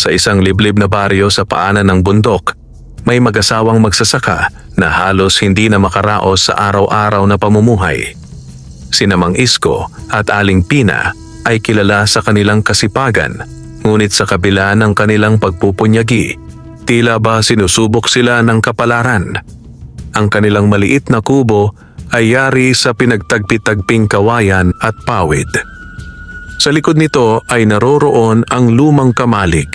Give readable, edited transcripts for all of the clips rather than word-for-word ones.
Sa isang liblib na baryo sa paanan ng bundok, may mag-asawang magsasaka na halos hindi na makaraos sa araw-araw na pamumuhay. Sina Mang Isko at Aling Pina ay kilala sa kanilang kasipagan, ngunit sa kabila ng kanilang pagpupunyagi, tila ba sinusubok sila ng kapalaran. Ang kanilang maliit na kubo ay yari sa pinagtagpi-tagping kawayan at pawid. Sa likod nito ay naroroon ang lumang kamalig,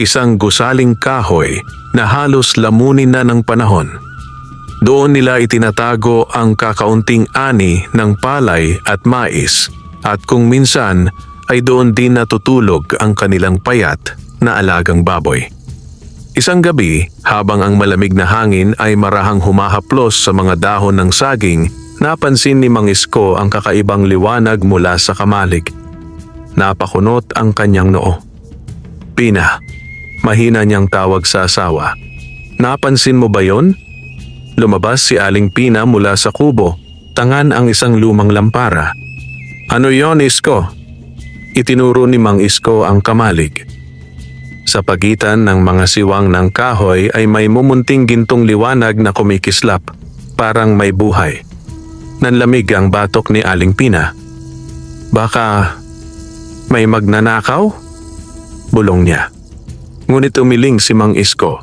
isang gusaling kahoy na halos lamunin na ng panahon. Doon nila itinatago ang kakaunting ani ng palay at mais, at kung minsan ay doon din natutulog ang kanilang payat na alagang baboy. Isang gabi, habang ang malamig na hangin ay marahang humahaplos sa mga dahon ng saging, napansin ni Mang Isko ang kakaibang liwanag mula sa kamalig. Napakunot ang kanyang noo. "Pina," mahina niyang tawag sa asawa. "Napansin mo ba yon?" Lumabas si Aling Pina mula sa kubo, tangan ang isang lumang lampara. "Ano yon, Isko?" Itinuro ni Mang Isko ang kamalig. Sa pagitan ng mga siwang ng kahoy ay may mumunting gintong liwanag na kumikislap, parang may buhay. Nanlamig ang batok ni Aling Pina. "Baka may magnanakaw?" bulong niya. Ngunit umiling si Mang Isko.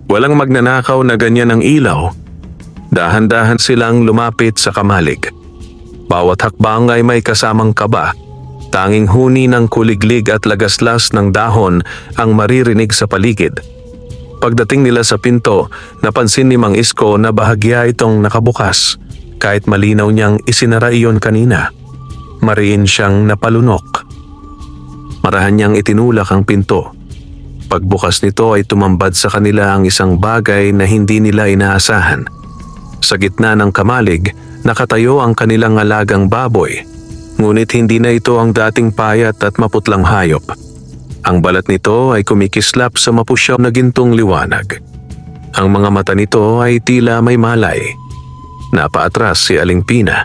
Walang magnanakaw na ganyan ang ilaw. Dahan-dahan silang lumapit sa kamalig. Bawat hakbang ay may kasamang kaba. Tanging huni ng kuliglig at lagaslas ng dahon ang maririnig sa paligid. Pagdating nila sa pinto, napansin ni Mang Isko na bahagya itong nakabukas. Kahit malinaw niyang isinara iyon kanina, mariin siyang napalunok. Marahan niyang itinulak ang pinto. Pagbukas nito ay tumambad sa kanila ang isang bagay na hindi nila inaasahan. Sa gitna ng kamalig, nakatayo ang kanilang alagang baboy. Ngunit hindi na ito ang dating payat at maputlang hayop. Ang balat nito ay kumikislap sa mapusyaw na gintong liwanag. Ang mga mata nito ay tila may malay. Napaatras si Aling Pina.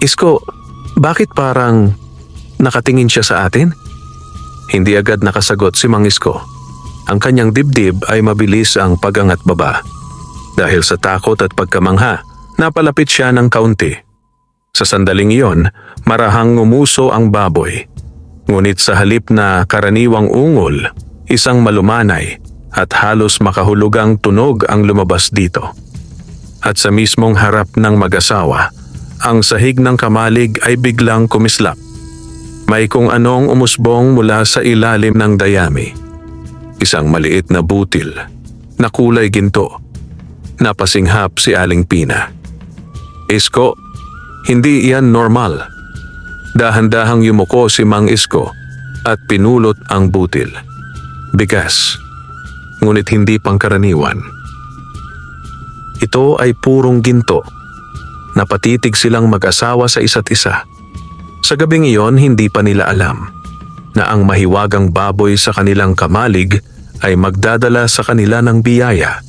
"Isko, bakit parang nakatingin siya sa atin?" Hindi agad nakasagot si Mang Isko. Ang kanyang dibdib ay mabilis ang pagangat baba. Dahil sa takot at pagkamangha, napalapit siya ng kaunti. Sa sandaling iyon, marahang ngumuso ang baboy. Ngunit sa halip na karaniwang ungol, isang malumanay at halos makahulugang tunog ang lumabas dito. At sa mismong harap ng mag-asawa, ang sahig ng kamalig ay biglang kumislap. May kung anong umusbong mula sa ilalim ng dayami. Isang maliit na butil na kulay ginto. Napasinghap si Aling Pina. "Isko, hindi iyan normal." Dahan-dahang yumuko si Mang Isko at pinulot ang butil. Bigas, ngunit hindi pangkaraniwan. Ito ay purong ginto. Napatitig silang mag-asawa sa isa't isa. Sa gabing iyon, hindi pa nila alam na ang mahiwagang baboy sa kanilang kamalig ay magdadala sa kanila ng biyaya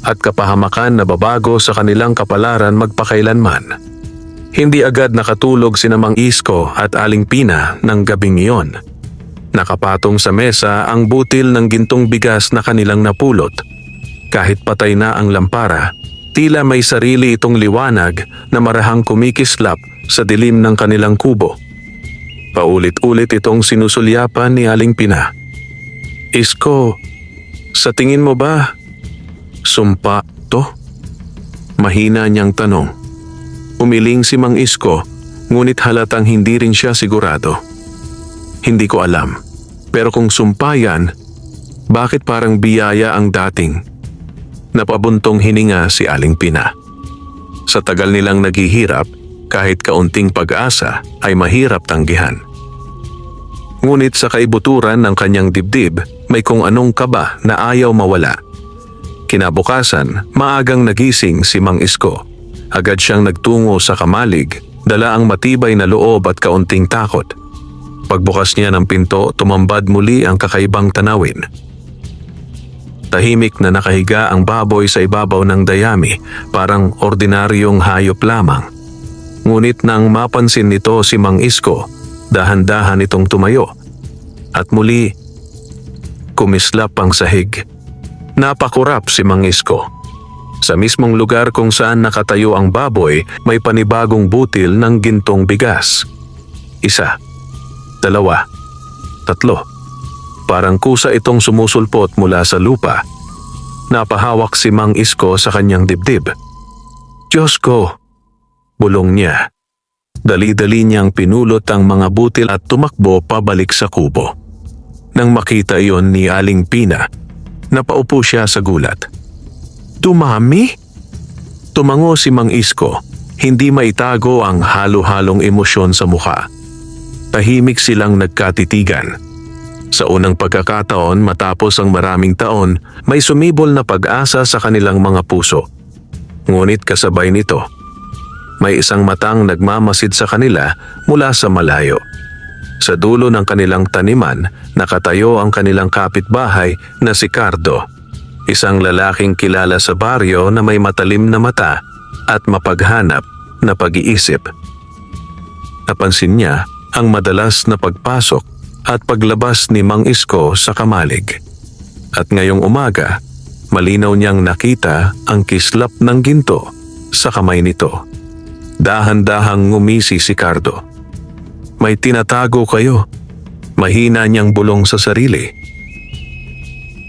at kapahamakan na babago sa kanilang kapalaran magpakailanman. Hindi agad nakatulog sina Mang Isko at Aling Pina ng gabing iyon. Nakapatong sa mesa ang butil ng gintong bigas na kanilang napulot. Kahit patay na ang lampara, tila may sarili itong liwanag na marahang kumikislap sa dilim ng kanilang kubo. Paulit-ulit itong sinusulyapan ni Aling Pina. "Isko, sa tingin mo ba sumpa to?" Mahina niyang tanong. Umiling si Mang Isko, ngunit halatang hindi rin siya sigurado. "Hindi ko alam, pero kung sumpa yan, bakit parang biyaya ang dating?" Napabuntong hininga si Aling Pina. Sa tagal nilang naghihirap, kahit kaunting pag-asa ay mahirap tanggihan. Ngunit sa kaibuturan ng kanyang dibdib, may kung anong kaba na ayaw mawala. Kinabukasan, maagang nagising si Mang Isko. Agad siyang nagtungo sa kamalig, dala ang matibay na loob at kaunting takot. Pagbukas niya ng pinto, tumambad muli ang kakaibang tanawin. Tahimik na nakahiga ang baboy sa ibabaw ng dayami, parang ordinaryong hayop lamang. Ngunit nang mapansin nito si Mang Isko, dahan-dahan itong tumayo. At muli, kumislap ang sahig. Napakurap si Mang Isko. Sa mismong lugar kung saan nakatayo ang baboy, may panibagong butil ng gintong bigas. 1, 2, 3. Parang kusa itong sumusulpot mula sa lupa. Napahawak si Mang Isko sa kanyang dibdib. "Diyos ko!" bulong niya. Dali-dali niyang pinulot ang mga butil at tumakbo pabalik sa kubo. Nang makita iyon ni Aling Pina, napaupo siya sa gulat. "Dumami?" Tumango si Mang Isko, hindi maitago ang halo-halong emosyon sa mukha. Tahimik silang nagkatitigan. Sa unang pagkakataon matapos ang maraming taon, may sumibol na pag-asa sa kanilang mga puso. Ngunit kasabay nito, may isang matang nagmamasid sa kanila mula sa malayo. Sa dulo ng kanilang taniman, nakatayo ang kanilang kapitbahay na si Cardo, isang lalaking kilala sa baryo na may matalim na mata at mapaghanap na pag-iisip. Napansin niya ang madalas na pagpasok at paglabas ni Mang Isko sa kamalig. At ngayong umaga, malinaw niyang nakita ang kislap ng ginto sa kamay nito. Dahan-dahang ngumisi si Cardo. "May tinatago kayo," mahina niyang bulong sa sarili.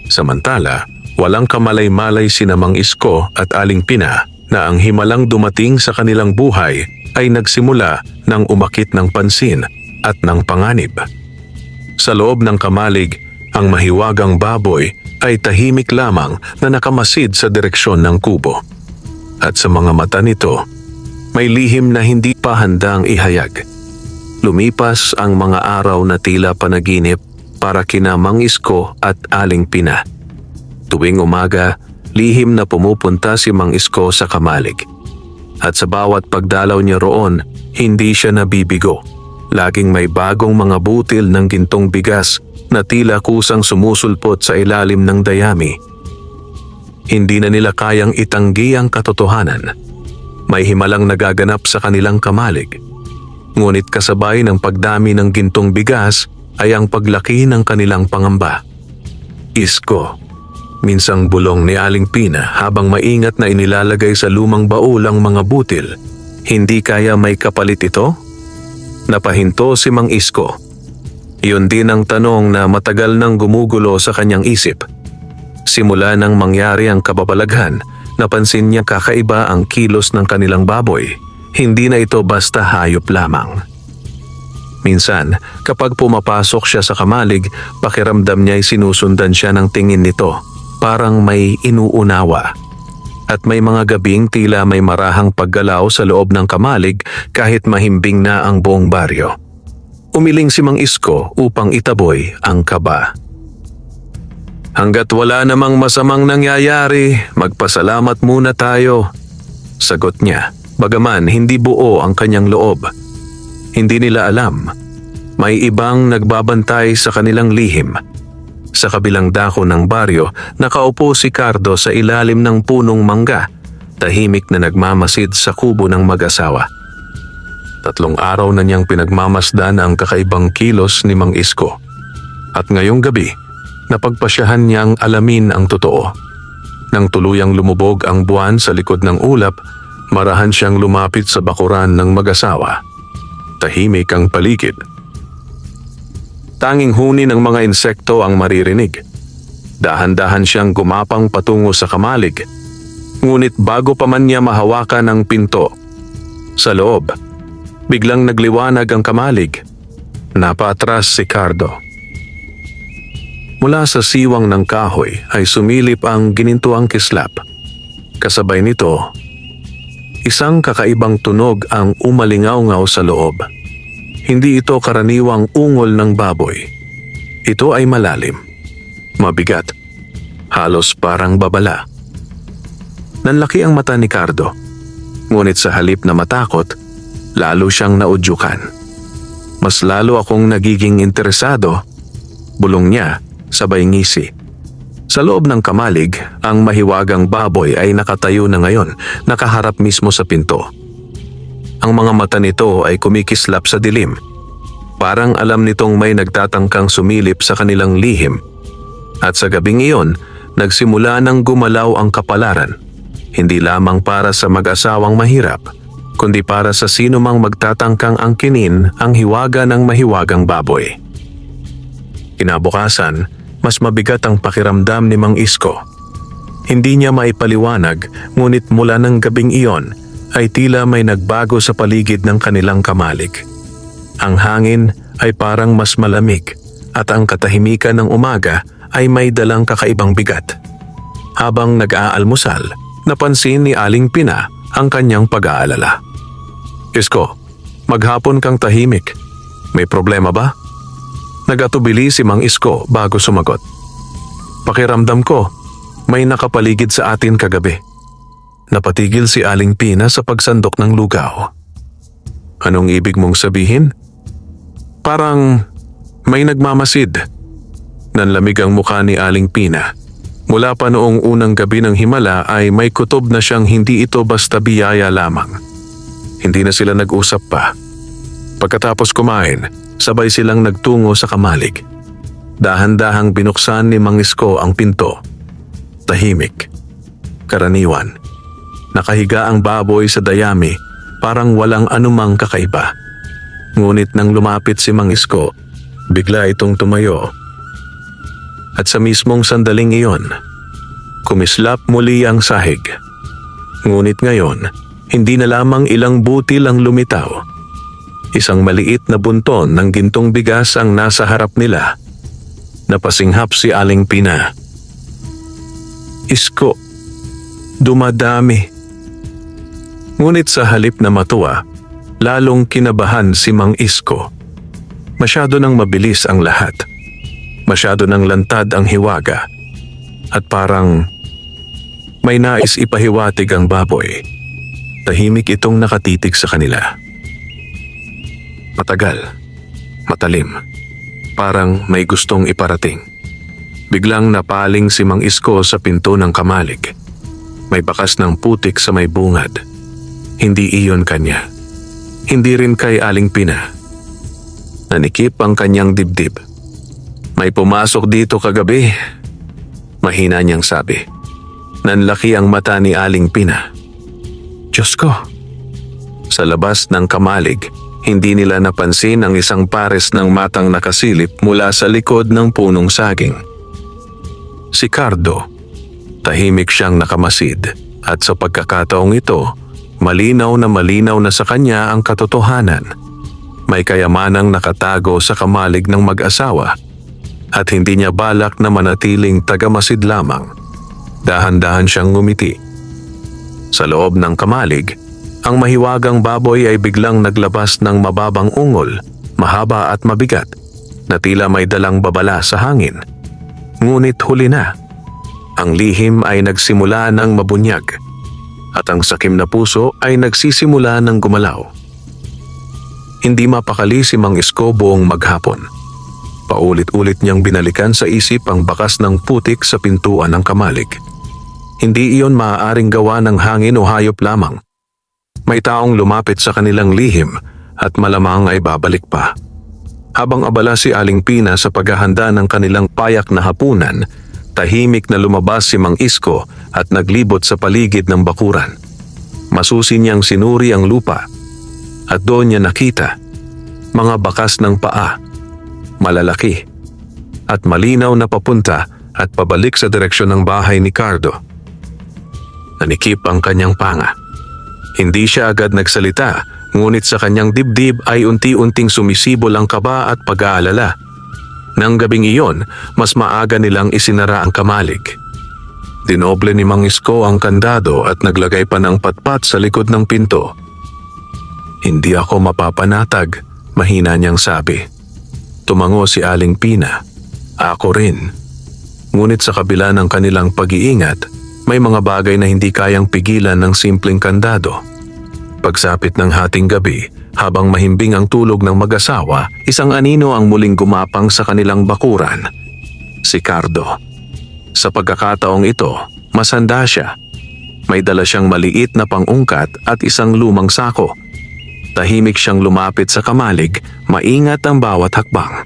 Samantala, walang kamalay-malay sina Mang Isko at Aling Pina na ang himalang dumating sa kanilang buhay ay nagsimula ng umakit ng pansin at ng panganib. Sa loob ng kamalig, ang mahiwagang baboy ay tahimik lamang na nakamasid sa direksyon ng kubo. At sa mga mata nito, may lihim na hindi pa handang ihayag. Lumipas ang mga araw na tila panaginip para kina Mang Isko at Aling Pina. Tuwing umaga, lihim na pumupunta si Mang Isko sa kamalig. At sa bawat pagdalaw niya roon, hindi siya nabibigo. Laging may bagong mga butil ng gintong bigas na tila kusang sumusulpot sa ilalim ng dayami. Hindi na nila kayang itanggi ang katotohanan. May himalang nagaganap sa kanilang kamalig. Ngunit kasabay ng pagdami ng gintong bigas ay ang paglaki ng kanilang pangamba. "Isko," minsang bulong ni Aling Pina habang maingat na inilalagay sa lumang baul ang mga butil. "Hindi kaya may kapalit ito?" Napahinto si Mang Isko. Iyon din ang tanong na matagal nang gumugulo sa kanyang isip. Simula nang mangyari ang kababalaghan, napansin niya kakaiba ang kilos ng kanilang baboy. Hindi na ito basta hayop lamang. Minsan, kapag pumapasok siya sa kamalig, pakiramdam niya ay sinusundan siya ng tingin nito, parang may inuunawa. At may mga gabing tila may marahang paggalaw sa loob ng kamalig kahit mahimbing na ang buong baryo. Umiling si Mang Isko upang itaboy ang kaba. "Hanggat wala namang masamang nangyayari, magpasalamat muna tayo," sagot niya. Bagaman hindi buo ang kanyang loob. Hindi nila alam, may ibang nagbabantay sa kanilang lihim. Sa kabilang dako ng baryo, nakaupo si Cardo sa ilalim ng punong mangga, tahimik na nagmamasid sa kubo ng mag-asawa. 3 araw na niyang pinagmamasdan ang kakaibang kilos ni Mang Isko. At ngayong gabi, napagpasyahan niyang alamin ang totoo. Nang tuluyang lumubog ang buwan sa likod ng ulap, marahan siyang lumapit sa bakuran ng mag-asawa. Tahimik ang paligid. Tanging huni ng mga insekto ang maririnig. Dahan-dahan siyang gumapang patungo sa kamalig. Ngunit bago pa man niya mahawakan ang pinto, sa loob, biglang nagliwanag ang kamalig. Napatras si Cardo. Mula sa siwang ng kahoy ay sumilip ang ginintuang kislap. Kasabay nito, isang kakaibang tunog ang umalingaw-ngaw sa loob. Hindi ito karaniwang ungol ng baboy. Ito ay malalim, mabigat, halos parang babala. Nanlaki ang mata ni Cardo, ngunit sa halip na matakot, lalo siyang naudyukan. "Mas lalo akong nagiging interesado," bulong niya sabay ngisi. Sa loob ng kamalig, ang mahiwagang baboy ay nakatayo na ngayon, nakaharap mismo sa pinto. Ang mga mata nito ay kumikislap sa dilim. Parang alam nitong may nagtatangkang sumilip sa kanilang lihim. At sa gabing iyon, nagsimula ng gumalaw ang kapalaran. Hindi lamang para sa mag-asawang mahirap, kundi para sa sino mang magtatangkang angkinin ang hiwaga ng mahiwagang baboy. Kinabukasan, mas mabigat ang pakiramdam ni Mang Isko. Hindi niya maipaliwanag, ngunit mula ng gabing iyon ay tila may nagbago sa paligid ng kanilang kamalig. Ang hangin ay parang mas malamig at ang katahimikan ng umaga ay may dalang kakaibang bigat. Habang nag-aalmusal, napansin ni Aling Pina ang kanyang pag-aalala. "Isko, maghapon kang tahimik. May problema ba?" Nagatubili si Mang Isko bago sumagot. "Pakiramdam ko, may nakapaligid sa atin kagabi." Napatigil si Aling Pina sa pagsandok ng lugaw. "Anong ibig mong sabihin?" "Parang may nagmamasid." Nanlamig ang mukha ni Aling Pina. Mula pa noong unang gabi ng himala ay may kutob na siyang hindi ito basta biyaya lamang. Hindi na sila nag-usap pa. Pagkatapos kumain, sabay silang nagtungo sa kamalig. Dahan-dahang binuksan ni Mang Isko ang pinto. Tahimik. Karaniwan. Nakahiga ang baboy sa dayami, parang walang anumang kakaiba. Ngunit nang lumapit si Mang Isko, bigla itong tumayo. At sa mismong sandaling iyon, kumislap muli ang sahig. Ngunit ngayon, hindi na lamang ilang butil ang lumitaw. Isang maliit na bunton ng gintong bigas ang nasa harap nila. Napasinghap si Aling Pina. "Isko, dumadami." Ngunit sa halip na matuwa, lalong kinabahan si Mang Isko. Masyado nang mabilis ang lahat. Masyado nang lantad ang hiwaga. At parang may nais ipahiwatig ang baboy. Tahimik itong nakatitig sa kanila. Matagal. Matalim. Parang may gustong iparating. Biglang napaling si Mang Isko sa pinto ng kamalig. May bakas ng putik sa may bungad. Hindi iyon kanya. Hindi rin kay Aling Pina. Nanikip ang kanyang dibdib. "May pumasok dito kagabi," mahina niyang sabi. Nanlaki ang mata ni Aling Pina. "Diyos ko!" Sa labas ng kamalig, hindi nila napansin ang isang pares ng matang nakasilip mula sa likod ng punong saging. Si Cardo. Tahimik siyang nakamasid at sa pagkakataong ito, malinaw na sa kanya ang katotohanan. May kayamanang nakatago sa kamalig ng mag-asawa at hindi niya balak na manatiling tagamasid lamang. Dahan-dahan siyang ngumiti. Sa loob ng kamalig, ang mahiwagang baboy ay biglang naglabas ng mababang ungol, mahaba at mabigat, na tila may dalang babala sa hangin. Ngunit huli na. Ang lihim ay nagsimula ng mabunyag, at ang sakim na puso ay nagsisimula ng gumalaw. Hindi mapakali si Mang Isko buong maghapon. Paulit-ulit niyang binalikan sa isip ang bakas ng putik sa pintuan ng kamalig. Hindi iyon maaaring gawa ng hangin o hayop lamang. May taong lumapit sa kanilang lihim at malamang ay babalik pa. Habang abala si Aling Pina sa paghahanda ng kanilang payak na hapunan, tahimik na lumabas si Mang Isko at naglibot sa paligid ng bakuran. Masusi niyang sinuri ang lupa at doon niya nakita mga bakas ng paa, malalaki at malinaw na papunta at pabalik sa direksyon ng bahay ni Cardo. Nanikip ang kanyang panga. Hindi siya agad nagsalita, ngunit sa kanyang dibdib ay unti-unting sumisibol ang kaba at pag-aalala. Nang gabing iyon, mas maaga nilang isinara ang kamalig. Dinoble ni Mang Isko ang kandado at naglagay pa ng patpat sa likod ng pinto. "Hindi ako mapapanatag," mahina niyang sabi. Tumango si Aling Pina. "Ako rin." Ngunit sa kabila ng kanilang pag-iingat, may mga bagay na hindi kayang pigilan ng simpleng kandado. Pagsapit ng hating gabi, habang mahimbing ang tulog ng mag-asawa, isang anino ang muling gumapang sa kanilang bakuran. Si Cardo. Sa pagkakataong ito, masanda siya. May dala siyang maliit na pang-ungkat at isang lumang sako. Tahimik siyang lumapit sa kamalig, maingat ang bawat hakbang.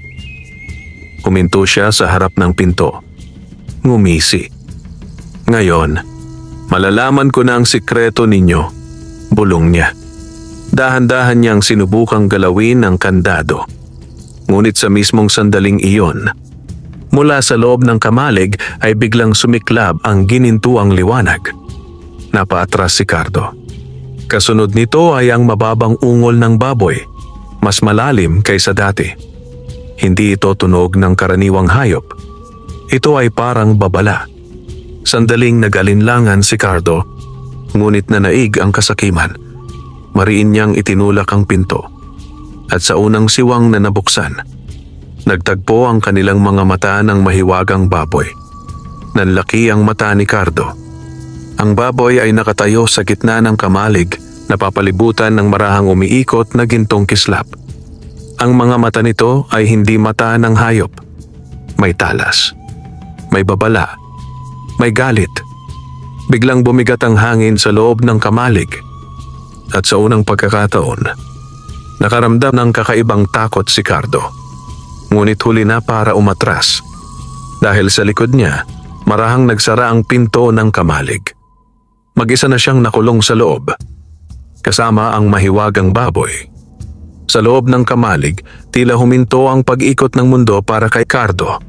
Huminto siya sa harap ng pinto. ngumisi. Ngayon, malalaman ko na ang sikreto ninyo, bulong niya. Dahan-dahan niyang sinubukang galawin ang kandado. Ngunit sa mismong sandaling iyon, mula sa loob ng kamalig ay biglang sumiklab ang ginintuang liwanag. Napaatras si Cardo. Kasunod nito ay ang mababang ungol ng baboy, mas malalim kaysa dati. Hindi ito tunog ng karaniwang hayop. Ito ay parang babala. Sandaling nag-alinlangan si Cardo, ngunit nanaig ang kasakiman. Mariin niyang itinulak ang pinto. At sa unang siwang na nabuksan, nagtagpo ang kanilang mga mata ng mahiwagang baboy. Nanlaki ang mata ni Cardo. Ang baboy ay nakatayo sa gitna ng kamalig, napapalibutan ng marahang umiikot na gintong kislap. Ang mga mata nito ay hindi mata ng hayop. May talas, may babala, may galit. Biglang bumigat ang hangin sa loob ng kamalig. At sa unang pagkakataon, nakaramdam ng kakaibang takot si Cardo. Ngunit huli na para umatras. Dahil sa likod niya, marahang nagsara ang pinto ng kamalig. Mag-isa na siyang nakulong sa loob, kasama ang mahiwagang baboy. Sa loob ng kamalig, tila huminto ang pag-ikot ng mundo para kay Cardo.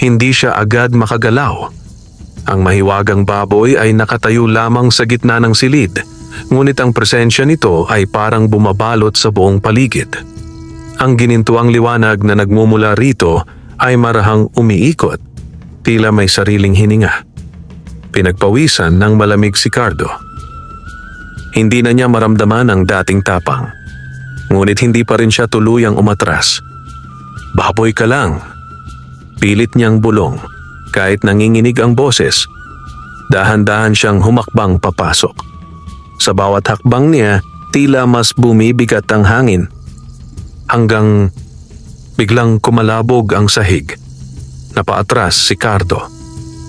Hindi siya agad makagalaw. Ang mahiwagang baboy ay nakatayo lamang sa gitna ng silid, ngunit ang presensya nito ay parang bumabalot sa buong paligid. Ang ginintuang liwanag na nagmumula rito ay marahang umiikot, tila may sariling hininga. Pinagpawisan ng malamig si Cardo. Hindi na niya maramdaman ang dating tapang, ngunit hindi pa rin siya tuluyang umatras. Baboy ka lang. Pilit niyang bulong, kahit nanginginig ang boses. Dahan-dahan siyang humakbang papasok. Sa bawat hakbang niya, tila mas bumibigat ang hangin. Hanggang biglang kumalabog ang sahig. Napaatras si Cardo.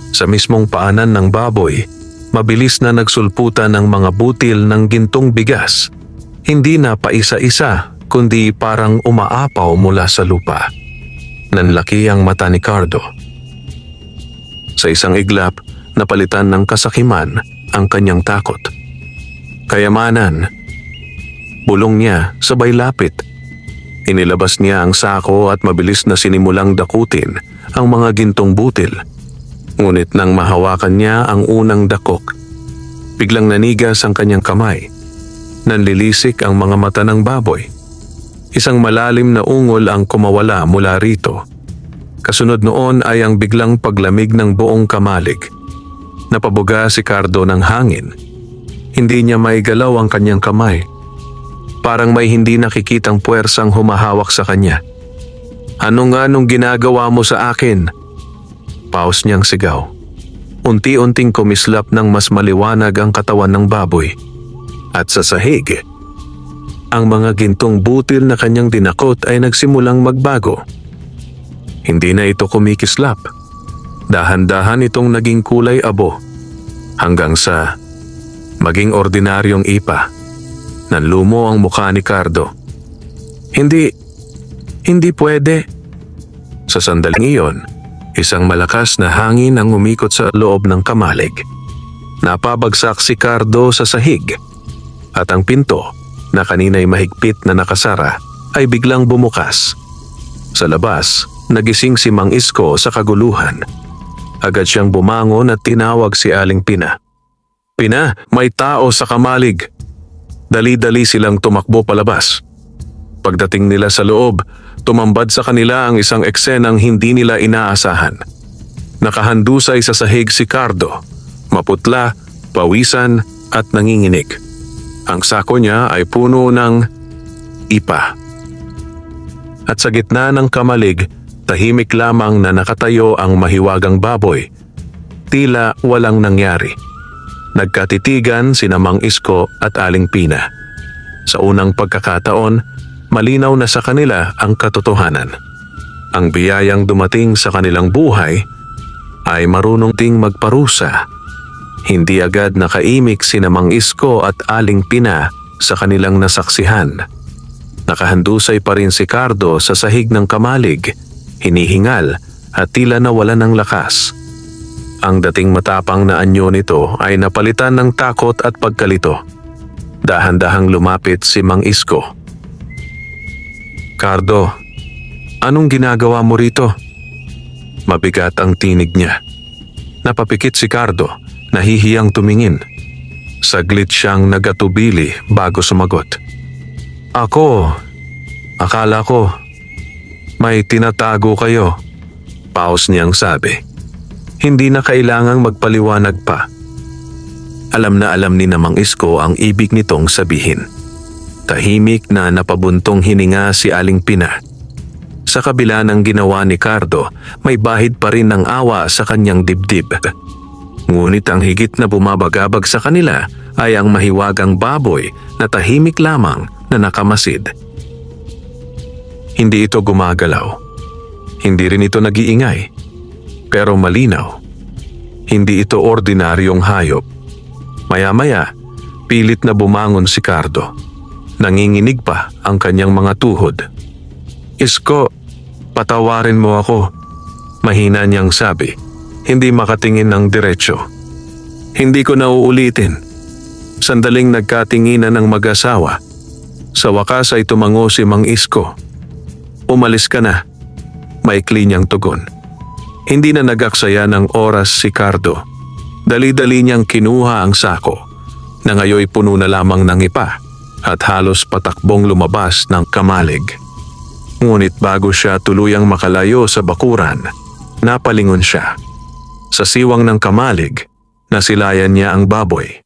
Sa mismong paanan ng baboy, mabilis na nagsulputan ang mga butil ng gintong bigas. Hindi na paisa-isa, kundi parang umaapaw mula sa lupa. Nanlaki ang mata ni Cardo. Sa isang iglap, napalitan ng kasakiman ang kanyang takot. Kayamanan. Bulong niya sabay lapit. Inilabas niya ang sako at mabilis na sinimulang dakutin ang mga gintong butil. Ngunit nang mahawakan niya ang unang dakok, biglang nanigas ang kanyang kamay. Nanlilisik ang mga mata ng baboy. Isang malalim na ungol ang kumawala mula rito. Kasunod noon ay ang biglang paglamig ng buong kamalig. Napabuga si Cardo ng hangin. Hindi niya maigalaw ang kanyang kamay. Parang may hindi nakikitang puwersang humahawak sa kanya. Ano nga nung ginagawa mo sa akin? Paus niyang sigaw. Unti-unting kumislap ng mas maliwanag ang katawan ng baboy. At sa sahig, ang mga gintong butil na kanyang dinakot ay nagsimulang magbago. Hindi na ito kumikislap. Dahan-dahan itong naging kulay abo. Hanggang sa maging ordinaryong ipa. Nanlumo ang mukha ni Cardo. Hindi pwede. Sa sandaling iyon, isang malakas na hangin ang umikot sa loob ng kamalig. Napabagsak si Cardo sa sahig. At ang pinto, na kanina'y mahigpit na nakasara, ay biglang bumukas. Sa labas, nagising si Mang Isko sa kaguluhan. Agad siyang bumangon at tinawag si Aling Pina. Pina, may tao sa kamalig. Dali-dali silang tumakbo palabas. Pagdating nila sa loob, tumambad sa kanila ang isang eksenang hindi nila inaasahan. Nakahandusay sa sahig si Cardo, maputla, pawisan at nanginginig. Ang sako niya ay puno ng ipa. At sa gitna ng kamalig, tahimik lamang na nakatayo ang mahiwagang baboy. Tila walang nangyari. Nagkatitigan sina Mang Isko at Aling Pina. Sa unang pagkakataon, malinaw na sa kanila ang katotohanan. Ang biyayang dumating sa kanilang buhay ay marunong ding magparusa. Hindi agad nakaimik sina Mang Isko at Aling Pina sa kanilang nasaksihan. Nakahandusay pa rin si Cardo sa sahig ng kamalig, hinihingal at tila nawalan ng lakas. Ang dating matapang na anyo nito ay napalitan ng takot at pagkalito. Dahan-dahang lumapit si Mang Isko. "Cardo, anong ginagawa mo rito?" Mabigat ang tinig niya. Napapikit si Cardo, nahihiyang tumingin. Saglit siyang nagatubili bago sumagot. Akala ko, may tinatago kayo." Paus niyang sabi. Hindi na kailangang magpaliwanag pa. Alam na alam ni Mang Isko ang ibig nitong sabihin. Tahimik na napabuntong hininga si Aling Pina. Sa kabila ng ginawa ni Cardo, may bahid pa rin ng awa sa kanyang dibdib. Ngunit ang higit na bumabagabag sa kanila ay ang mahiwagang baboy na tahimik lamang na nakamasid. Hindi ito gumagalaw. Hindi rin ito nag-iingay. Pero malinaw. Hindi ito ordinaryong hayop. Maya-maya, pilit na bumangon si Cardo. Nanginginig pa ang kanyang mga tuhod. "Isko, patawarin mo ako," mahina niyang sabi, hindi makatingin ng diretsyo. "Hindi ko na uulitin." Sandaling nagkatinginan ng mag-asawa. Sa wakas ay tumango si Mang Isko. "Umalis ka na," maikli niyang tugon. Hindi na nagaksaya ng oras si Cardo. Dali-dali niyang kinuha ang sako, na ngayoy puno na lamang ng ipa at halos patakbong lumabas ng kamalig. Ngunit bago siya tuluyang makalayo sa bakuran, napalingon siya. Sa siwang ng kamalig, nasilayan niya ang baboy.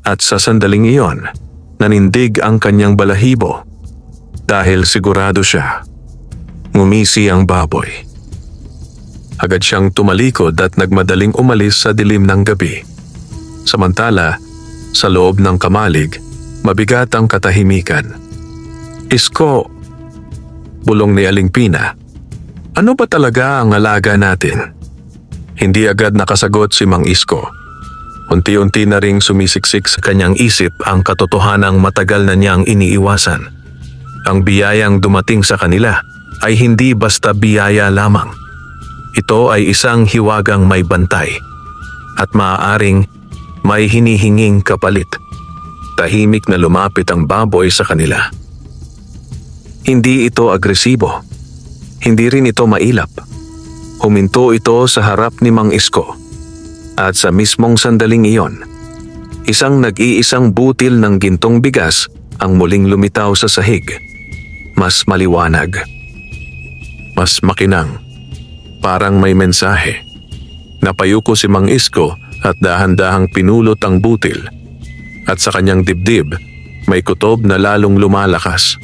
At sa sandaling iyon, nanindig ang kanyang balahibo. Dahil sigurado siya, ngumisi ang baboy. Agad siyang tumalikod at nagmadaling umalis sa dilim ng gabi. Samantala, sa loob ng kamalig, mabigat ang katahimikan. "Isko," bulong ni Aling Pina, "ano ba talaga ang alaga natin?" Hindi agad nakasagot si Mang Isko. Unti-unti na ring sumisiksik sa kanyang isip ang katotohanang matagal na niyang iniiwasan. Ang biyayang dumating sa kanila ay hindi basta biyaya lamang. Ito ay isang hiwagang may bantay at maaaring may hinihinging kapalit. Tahimik na lumapit ang baboy sa kanila. Hindi ito agresibo. Hindi rin ito mailap. Huminto ito sa harap ni Mang Isko. At sa mismong sandaling iyon, isang nag-iisang butil ng gintong bigas ang muling lumitaw sa sahig. Mas maliwanag. Mas makinang. Parang may mensahe. Napayuko si Mang Isko at dahan-dahang pinulot ang butil. At sa kanyang dibdib, may kutob na lalong lumalakas.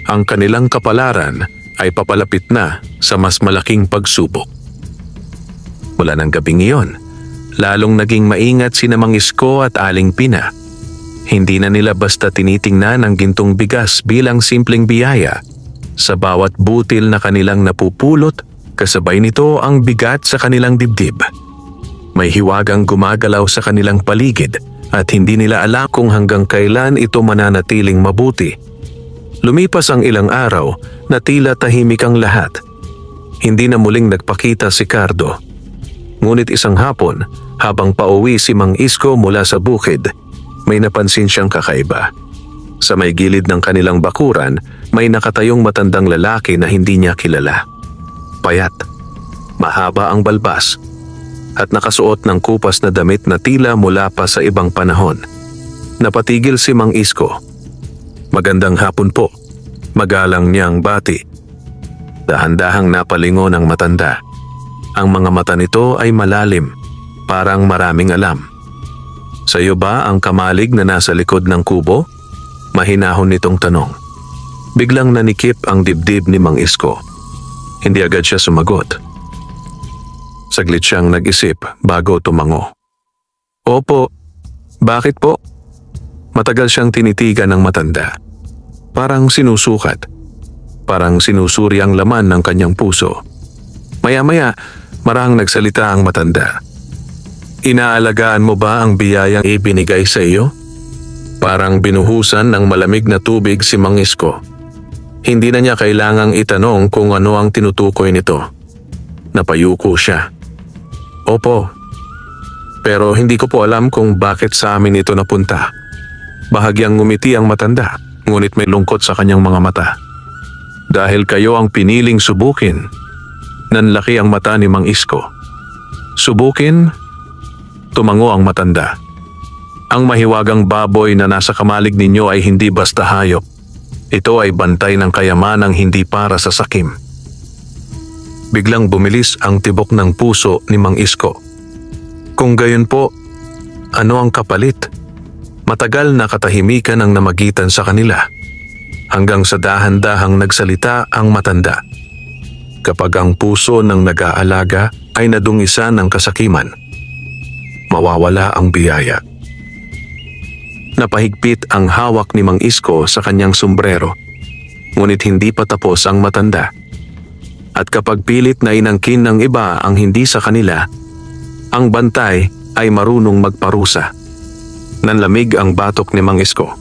Ang kanilang kapalaran ay papalapit na sa mas malaking pagsubok. Mula ng gabing iyon, lalong naging maingat sina Mang Isko at Aling Pina. Hindi na nila basta tinitingnan ang gintong bigas bilang simpleng biyaya. Sa bawat butil na kanilang napupulot, kasabay nito ang bigat sa kanilang dibdib. May hiwagang gumagalaw sa kanilang paligid at hindi nila alam kung hanggang kailan ito mananatiling mabuti. Lumipas ang ilang araw na tila tahimik ang lahat. Hindi na muling nagpakita si Cardo. Ngunit isang hapon, habang pauwi si Mang Isko mula sa bukid, may napansin siyang kakaiba. Sa may gilid ng kanilang bakuran, may nakatayong matandang lalaki na hindi niya kilala. Payat, mahaba ang balbas, at nakasuot ng kupas na damit na tila mula pa sa ibang panahon. Napatigil si Mang Isko. "Magandang hapon po," magalang niyang bati. Dahan-dahang napalingon ang matanda. Ang mga mata nito ay malalim, parang maraming alam. "Sa iyo ba ang kamalig na nasa likod ng kubo?" Mahinahon nitong tanong. Biglang nanikip ang dibdib ni Mang Isko. Hindi agad siya sumagot. Saglit siyang nag-isip bago tumango. "Opo, bakit po?" Matagal siyang tinitigan ng matanda. Parang sinusukat. Parang sinusuri ang laman ng kanyang puso. Maya-maya, marahang nagsalita ang matanda. "Inaalagaan mo ba ang biyayang ibinigay sa iyo?" Parang binuhusan ng malamig na tubig si Mang Isko. Hindi na niya kailangang itanong kung ano ang tinutukoy nito. Napayuko siya. "Opo, Pero hindi ko po alam kung bakit sa amin ito napunta. Bahagyang ngumiti ang matanda, ngunit may lungkot sa kanyang mga mata. Dahil kayo ang piniling subukin. Nanlaki ang mata ni Mang Isko. Subukin? Tumango ang matanda. Ang mahiwagang baboy na nasa kamalig ninyo ay hindi basta hayop. Ito ay bantay ng kayamanang hindi para sa sakim. Biglang bumilis ang tibok ng puso ni Mang Isko. Kung gayon po, ano ang kapalit? Matagal na katahimikan ang namagitan sa kanila. Hanggang sa dahan-dahang nagsalita ang matanda. Kapag ang puso ng nag-aalaga ay nadungisan ng kasakiman, mawawala ang biyaya. Napahigpit ang hawak ni Mang Isko sa kanyang sombrero, ngunit hindi pa tapos ang matanda. At kapag pilit na inangkin ng iba ang hindi sa kanila, ang bantay ay marunong magparusa. Nanlamig ang batok ni Mang Isko.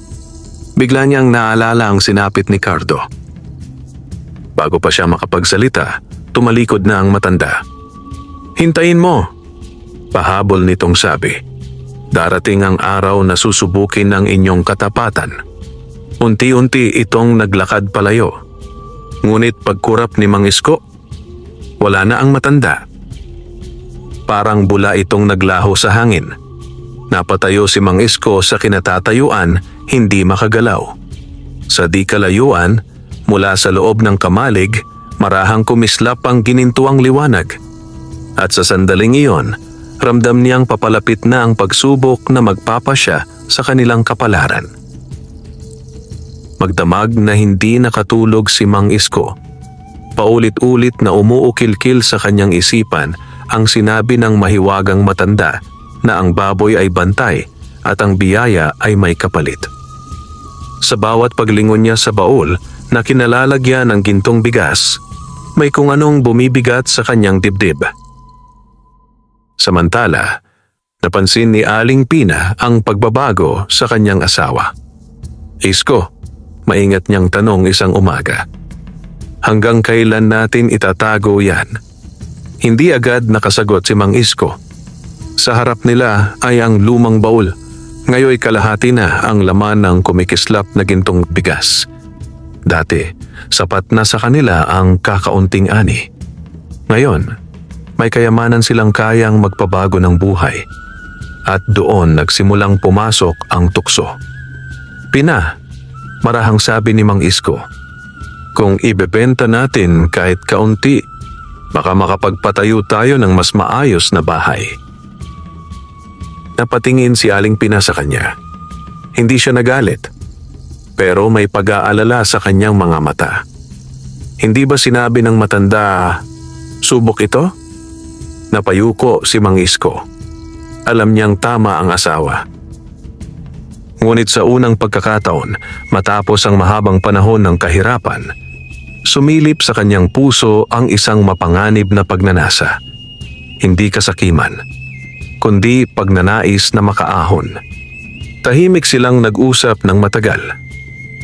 Bigla niyang naalala ang sinapit ni Cardo. Bago pa siya makapagsalita, tumalikod na ang matanda. Hintayin mo! Pahabol nitong sabi. Darating ang araw na susubukin ng inyong katapatan. Unti-unti itong naglakad palayo. Ngunit pagkurap ni Mang Isko, wala na ang matanda. Parang bula itong naglaho sa hangin. Napatayo si Mang Isko sa kinatatayuan, hindi makagalaw. Sa di kalayuan, mula sa loob ng kamalig, marahang kumislap ang ginintuang liwanag. At sa sandaling iyon, ramdam niyang papalapit na ang pagsubok na magpapasya sa kanilang kapalaran. Magdamag na hindi nakatulog si Mang Isko. Paulit-ulit na umuukil-kil sa kanyang isipan ang sinabi ng mahiwagang matanda na ang baboy ay bantay at ang biyaya ay may kapalit. Sa bawat paglingon niya sa baul na kinalalagyan ng gintong bigas, may kung anong bumibigat sa kanyang dibdib. Samantala, napansin ni Aling Pina ang pagbabago sa kanyang asawa. Isko, maingat niyang tanong isang umaga. Hanggang kailan natin itatago yan? Hindi agad nakasagot si Mang Isko. Sa harap nila ay ang lumang baul. Ngayoy kalahati na ang laman ng kumikislap na gintong bigas. Dati, sapat na sa kanila ang kakaunting ani. Ngayon, may kayamanan silang kayang magpabago ng buhay. At doon nagsimulang pumasok ang tukso. Pina, marahang sabi ni Mang Isko, kung ibebenta natin kahit kaunti, baka makapagpatayo tayo ng mas maayos na bahay. Napatingin si Aling Pina sa kanya. Hindi siya nagalit, pero may pag-aalala sa kanyang mga mata. Hindi ba sinabi ng matanda, subok ito? Napayuko si Mang Isko. Alam niyang tama ang asawa. Ngunit sa unang pagkakataon, matapos ang mahabang panahon ng kahirapan, sumilip sa kanyang puso ang isang mapanganib na pagnanasa. Hindi kasakiman, kundi pagnanais na makaahon. Tahimik silang nag-usap ng matagal.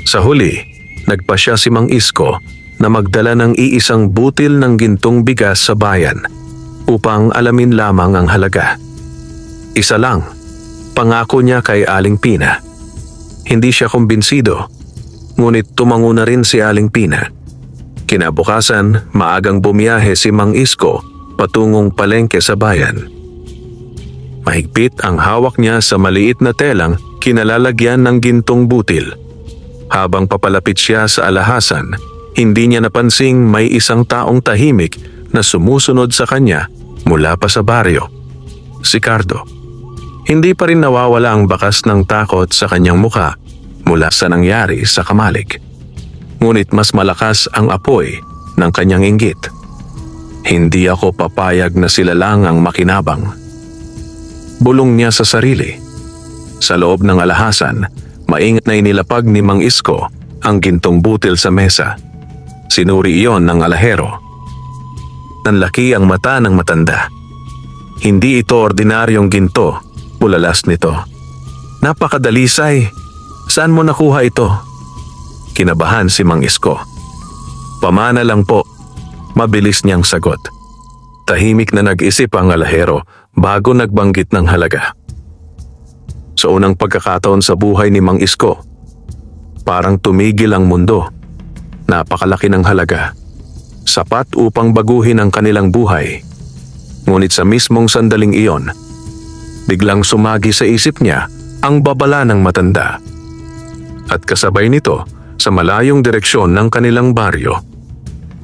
Sa huli, nagpasya si Mang Isko na magdala ng iisang butil ng gintong bigas sa bayan upang alamin lamang ang halaga. Isa lang, pangako niya kay Aling Pina. Hindi siya kumbinsido, ngunit tumango na rin si Aling Pina. Kinabukasan, maagang bumiyahe si Mang Isko patungong palengke sa bayan. Mahigpit ang hawak niya sa maliit na telang kinalalagyan ng gintong butil. Habang papalapit siya sa alhasan, hindi niya napansing may isang taong tahimik na sumusunod sa kanya mula pa sa baryo. Si Cardo. Hindi pa rin nawawala ang bakas ng takot sa kanyang muka mula sa nangyari sa kamalig. Ngunit mas malakas ang apoy ng kanyang inggit. Hindi ako papayag na sila lang ang makinabang. Bulong niya sa sarili. Sa loob ng alhasan, maingat na inilapag ni Mang Isko ang gintong butil sa mesa. Sinuri iyon ng alahero. Nanlaki ang mata ng matanda. Hindi ito ordinaryong ginto, bulalas nito. Napakadalisay. Saan mo nakuha ito? Kinabahan si Mang Isko. Pamana lang po. Mabilis niyang sagot. Tahimik na nag-isip ang alahero bago nagbanggit ng halaga. Sa unang pagkakataon sa buhay ni Mang Isko, parang tumigil ang mundo. Napakalaki ng halaga, sapat upang baguhin ang kanilang buhay. Ngunit sa mismong sandaling iyon, biglang sumagi sa isip niya ang babala ng matanda. At kasabay nito, sa malayong direksyon ng kanilang baryo,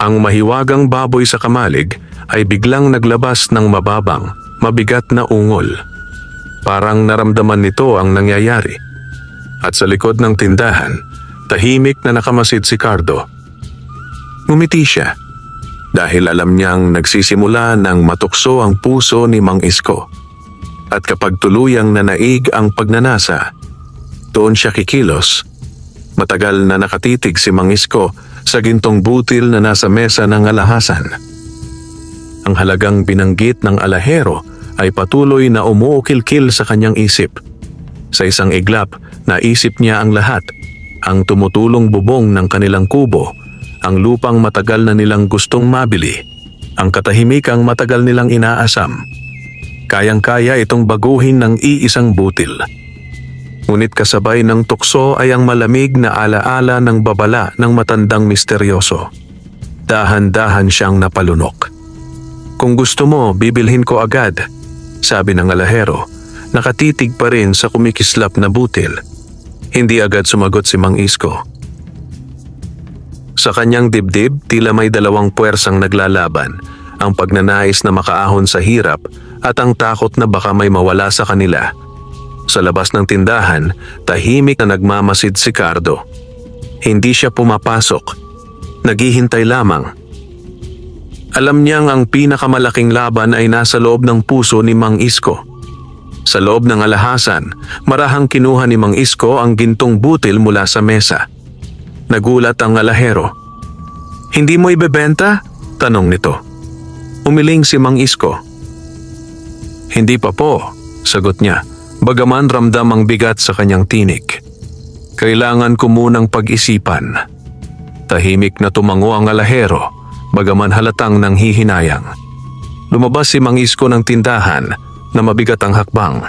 ang mahiwagang baboy sa kamalig ay biglang naglabas ng mababang, mabigat na ungol. Parang naramdaman nito ang nangyayari. At sa likod ng tindahan, tahimik na nakamasid si Cardo. Ngumiti siya dahil alam niyang nagsisimula ng matukso ang puso ni Mang Isko. At kapag tuluyang nanaig ang pagnanasa, doon siya kikilos. Matagal na nakatitig si Mang Isko sa gintong butil na nasa mesa ng alhasan. Ang halagang binanggit ng alahero ay patuloy na umuukil-kil sa kanyang isip. Sa isang iglap, naisip niya ang lahat, ang tumutulong bubong ng kanilang kubo, ang lupang matagal na nilang gustong mabili, ang katahimikang matagal nilang inaasam. Kayang-kaya itong baguhin ng iisang butil. Ngunit kasabay ng tukso ay ang malamig na alaala ng babala ng matandang misteryoso. Dahan-dahan siyang napalunok. "Kung gusto mo, bibilhin ko agad," sabi ng alahero. Nakatitig pa rin sa kumikislap na butil. Hindi agad sumagot si Mang Isko. Sa kanyang dibdib, tila may dalawang puwersang naglalaban, ang pagnanais na makaahon sa hirap at ang takot na baka may mawala sa kanila. Sa labas ng tindahan, tahimik na nagmamasid si Cardo. Hindi siya pumapasok. Naghihintay lamang. Alam niyang ang pinakamalaking laban ay nasa loob ng puso ni Mang Isko. Sa loob ng alhasan, marahang kinuha ni Mang Isko ang gintong butil mula sa mesa. Nagulat ang alahero. "Hindi mo ibebenta?" tanong nito. Umiling si Mang Isko. "Hindi pa po," sagot niya, bagaman ramdam ang bigat sa kanyang tinik. "Kailangan ko munang pag-isipan." Tahimik na tumango ang alahero, bagaman halatang nanghihinayang. Lumabas si Mang Isko ng tindahan na mabigat ang hakbang.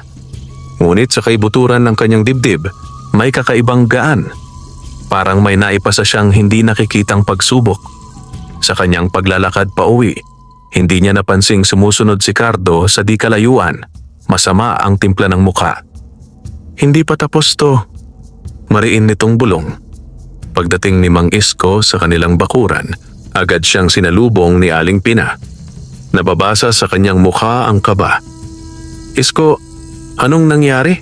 Ngunit sa kaibuturan ng kanyang dibdib, may kakaibang gaan. Parang may naipasa siyang hindi nakikitang pagsubok. Sa kanyang paglalakad pa uwi, hindi niya napansing sumusunod si Cardo sa di kalayuan. Masama ang timpla ng muka. "Hindi pa tapos to," mariin nitong bulong. Pagdating ni Mang Isko sa kanilang bakuran, agad siyang sinalubong ni Aling Pina. Nababasa sa kanyang mukha ang kaba. "Isko, anong nangyari?"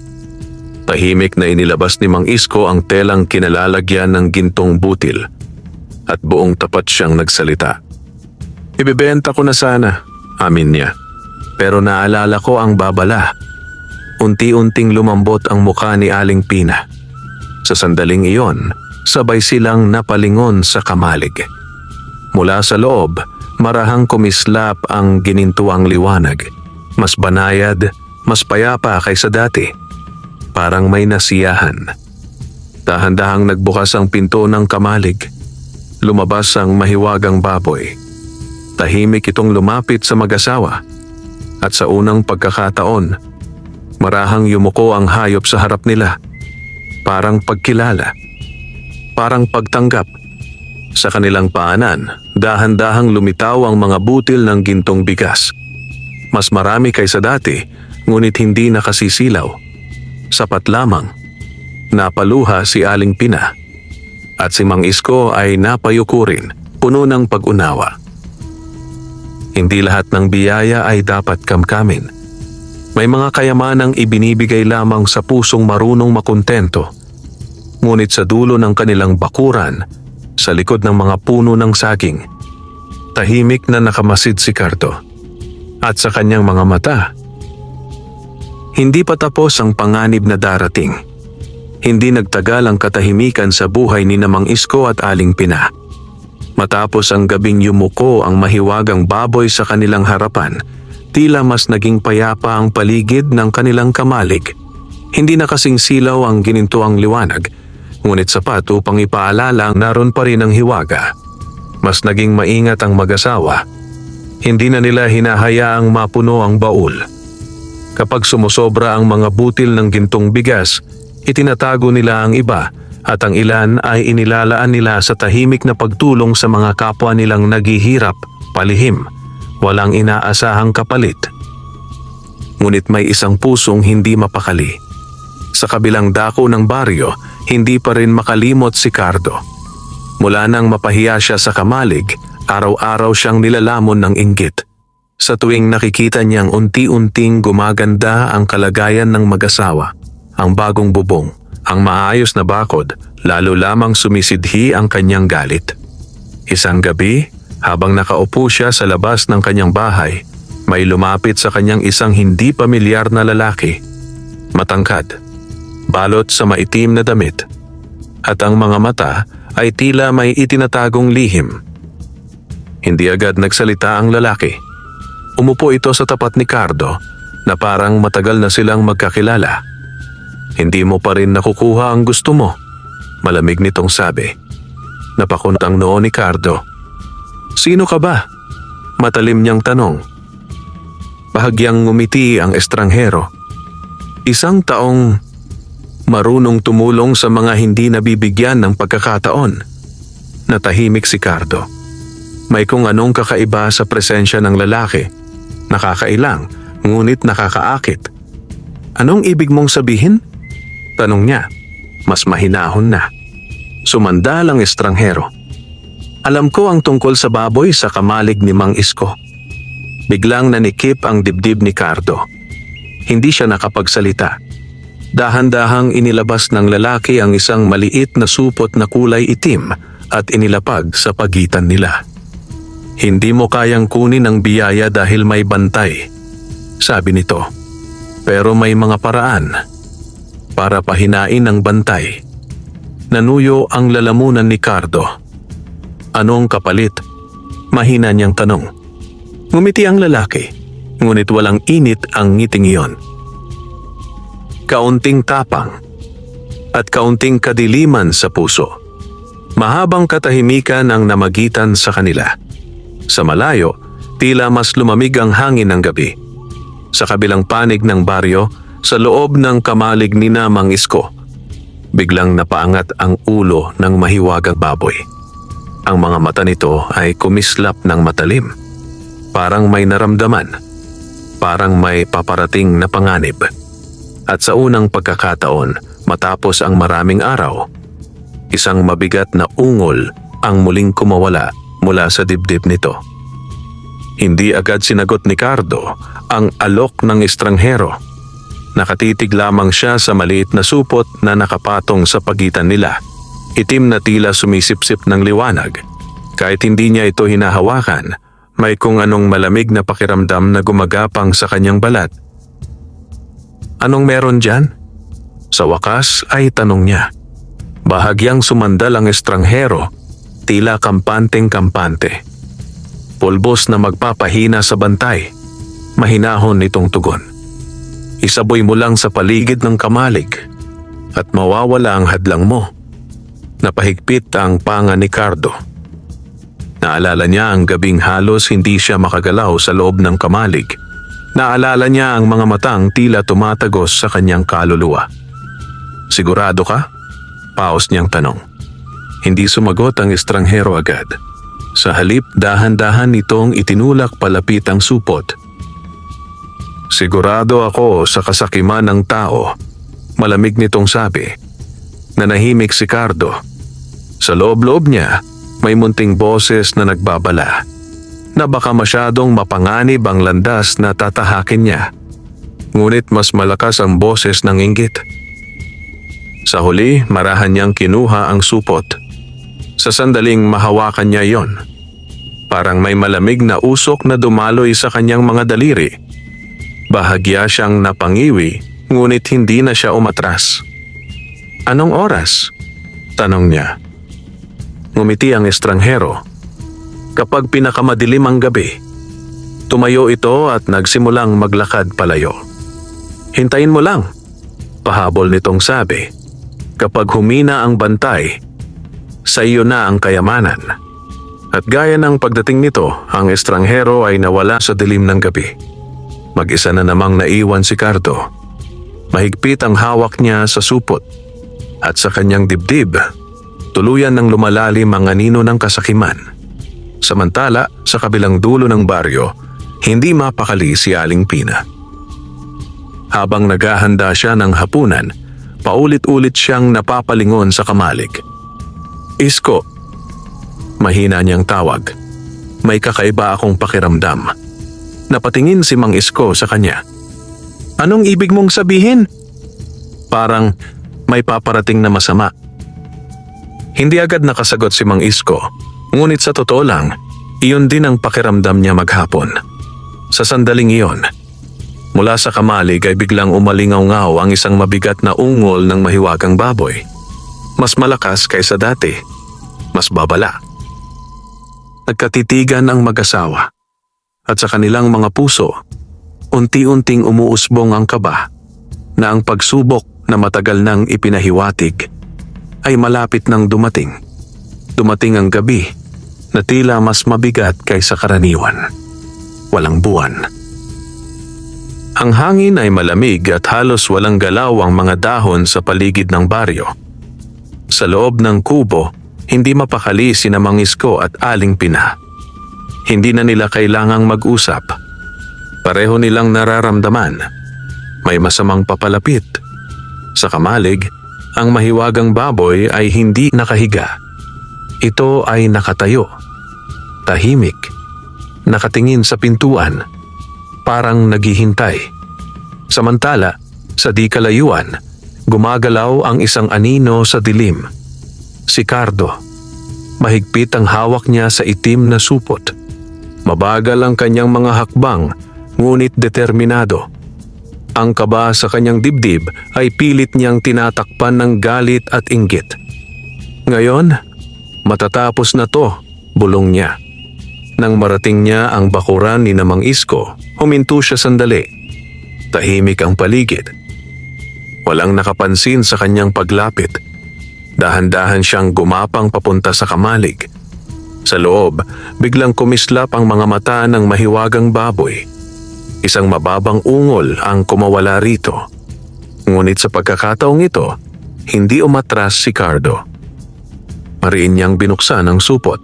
Tahimik na inilabas ni Mang Isko ang telang kinalalagyan ng gintong butil at buong tapat siyang nagsalita. "Ibebenta ko na sana," amin niya. "Pero naalala ko ang babala." Unti-unting lumambot ang mukha ni Aling Pina. Sa sandaling iyon, sabay silang napalingon sa kamalig. Mula sa loob, marahang kumislap ang ginintuang liwanag. Mas banayad, mas payapa kaysa dati. Parang may nasiyahan. Dahan-dahang nagbukas ang pinto ng kamalig. Lumabas ang mahiwagang baboy. Tahimik itong lumapit sa mag-asawa. At sa unang pagkakataon, marahang yumuko ang hayop sa harap nila. Parang pagkilala. Parang pagtanggap. Sa kanilang paanan, dahan-dahang lumitaw ang mga butil ng gintong bigas. Mas marami kaysa dati, ngunit hindi nakasisilaw. Sapat lamang. Napaluha si Aling Pina. At si Mang Isko ay napayuko rin, puno ng pag-unawa. Hindi lahat ng biyaya ay dapat kamkamin. May mga kayamanang ibinibigay lamang sa pusong marunong makontento. Ngunit sa dulo ng kanilang bakuran, sa likod ng mga puno ng saging, tahimik na nakamasid si Cardo. At sa kanyang mga mata, hindi pa tapos ang panganib na darating. Hindi nagtagal ang katahimikan sa buhay ni Mang Isko at Aling Pina. Matapos ang gabing yumuko ang mahiwagang baboy sa kanilang harapan, tila mas naging payapa ang paligid ng kanilang kamalig. Hindi na kasing silaw ang ginintuang liwanag, ngunit sapat upang ipaalala naroon pa rin ang hiwaga. Mas naging maingat ang mag-asawa. Hindi na nila hinahayaang mapuno ang baul. Kapag sumusobra ang mga butil ng gintong bigas, itinatago nila ang iba at ang ilan ay inilalaan nila sa tahimik na pagtulong sa mga kapwa nilang naghihirap, palihim, walang inaasahang kapalit. Ngunit may isang pusong hindi mapakali. Sa kabilang dako ng baryo, hindi pa rin makalimot si Cardo. Mula nang mapahiya siya sa kamalig, araw-araw siyang nilalamon ng inggit. Sa tuwing nakikita niyang unti-unting gumaganda ang kalagayan ng mag-asawa, ang bagong bubong, ang maayos na bakod, lalo lamang sumisidhi ang kanyang galit. Isang gabi, habang nakaupo siya sa labas ng kanyang bahay, may lumapit sa kanyang isang hindi pamilyar na lalaki. Matangkad, balot sa maitim na damit, at ang mga mata ay tila may itinatagong lihim. Hindi agad nagsalita ang lalaki. Umupo ito sa tapat ni Cardo na parang matagal na silang magkakilala. Hindi mo pa rin nakukuha ang gusto mo, malamig nitong sabi. Napakunot ang noo ni Cardo. Sino ka ba? Matalim niyang tanong. Bahagyang ngumiti ang estranghero. Isang taong marunong tumulong sa mga hindi nabibigyan ng pagkakataon. Natahimik si Cardo. May kung anong kakaiba sa presensya ng lalaki. Nakakailang, ngunit nakakaakit. Anong ibig mong sabihin? Tanong niya. Mas mahinahon na. Sumandal ang estranghero. Alam ko ang tungkol sa baboy sa kamalig ni Mang Isko. Biglang nanikip ang dibdib ni Cardo. Hindi siya nakapagsalita. Dahan-dahang inilabas ng lalaki ang isang maliit na supot na kulay itim at inilapag sa pagitan nila. Hindi mo kayang kunin ang biyaya dahil may bantay, sabi nito. Pero may mga paraan para pahinain ang bantay. Nanuyo ang lalamunan ni Cardo. Anong kapalit? Mahina niyang tanong. Ngumiti ang lalaki, ngunit walang init ang ngiting iyon. Kaunting tapang at kaunting kadiliman sa puso. Mahabang katahimikan ang namagitan sa kanila. Sa malayo, tila mas lumamig ang hangin ng gabi. Sa kabilang panig ng baryo, sa loob ng kamalig ni Mang Isko, biglang napaangat ang ulo ng mahiwagang baboy. Ang mga mata nito ay kumislap ng matalim. Parang may naramdaman. Parang may paparating na panganib. At sa unang pagkakataon, matapos ang maraming araw, isang mabigat na ungol ang muling kumawala mula sa dibdib nito. Hindi agad sinagot ni Cardo ang alok ng estranghero. Nakatitig lamang siya sa maliit na supot na nakapatong sa pagitan nila. Itim na tila sumisipsip ng liwanag. Kahit hindi niya ito hinahawakan, may kung anong malamig na pakiramdam na gumagapang sa kanyang balat. Anong meron dyan? Sa wakas ay tanong niya. Bahagyang sumandal ang estranghero, tila kampanteng-kampante. Pulbos na magpapahina sa bantay. Mahinahon itong tugon. Isaboy mo lang sa paligid ng kamalig at mawawala ang hadlang mo. Napahigpit ang panga ni Cardo. Naalala niya ang gabing halos hindi siya makagalaw sa loob ng kamalig. Naalala niya ang mga matang tila tumatagos sa kanyang kaluluwa. Sigurado ka? Paos niyang tanong. Hindi sumagot ang estranghero agad. Sa halip, dahan-dahan nitong itinulak palapit ang supot. Sigurado ako sa kasakiman ng tao, malamig nitong sabi. Nanahimik si Cardo. Sa loob-loob niya, may munting boses na nagbabala na baka masyadong mapanganib ang landas na tatahakin niya. Ngunit mas malakas ang boses ng inggit. Sa huli, marahan niyang kinuha ang supot. Sa sandaling mahawakan niya yon, parang may malamig na usok na dumaloy sa kanyang mga daliri. Bahagya siyang napangiwi, ngunit hindi na siya umatras. Anong oras? Tanong niya. Ngumiti ang estranghero. Kapag pinakamadilim ang gabi, tumayo ito at nagsimulang maglakad palayo. Hintayin mo lang, pahabol nitong sabi. Kapag humina ang bantay, sa iyo na ang kayamanan. At gaya ng pagdating nito, ang estranghero ay nawala sa dilim ng gabi. Mag-isa na namang naiwan si Cardo. Mahigpit ang hawak niya sa supot at sa kanyang dibdib, tuluyan ng lumalalim ang anino ng kasakiman. Samantala, sa kabilang dulo ng baryo, hindi mapakali si Aling Pina. Habang naghahanda siya ng hapunan, paulit-ulit siyang napapalingon sa kamalig. "Isko," mahina niyang tawag. "May kakaiba akong pakiramdam." Napatingin si Mang Isko sa kanya. "Anong ibig mong sabihin?" "Parang may paparating na masama." Hindi agad nakasagot si Mang Isko, ngunit sa totoo lang, iyon din ang pakiramdam niya maghapon. Sa sandaling iyon, mula sa kamalig ay biglang umalingaw-ngaw ang isang mabigat na ungol ng mahiwagang baboy. Mas malakas kaysa dati, mas babala. Nagkatitigan ang mag-asawa. At sa kanilang mga puso, unti-unting umuusbong ang kaba na ang pagsubok na matagal nang ipinahiwatig ay malapit nang dumating. Dumating ang gabi na tila mas mabigat kaysa karaniwan. Walang buwan. Ang hangin ay malamig at halos walang galaw ang mga dahon sa paligid ng baryo. Sa loob ng kubo, hindi mapakali sina Mang Isko at Aling Pina. Hindi na nila kailangang mag-usap. Pareho nilang nararamdaman. May masamang papalapit. Sa kamalig, ang mahiwagang baboy ay hindi nakahiga. Ito ay nakatayo. Tahimik. Nakatingin sa pintuan. Parang naghihintay. Samantala, sa di kalayuan, gumagalaw ang isang anino sa dilim. Si Cardo. Mahigpit ang hawak niya sa itim na supot. Mabagal ang kanyang mga hakbang, ngunit determinado. Ang kaba sa kanyang dibdib ay pilit niyang tinatakpan ng galit at inggit. "Ngayon, matatapos na to," bulong niya. Nang marating niya ang bakuran ni Mang Isko, huminto siya sandali. Tahimik ang paligid. Walang nakapansin sa kanyang paglapit. Dahan-dahan siyang gumapang papunta sa kamalig. Sa loob, biglang kumislap ang mga mata ng mahiwagang baboy. Isang mababang ungol ang kumawala rito. Ngunit sa pagkakataong ito, hindi umatras si Cardo. Mariin niyang binuksan ang supot.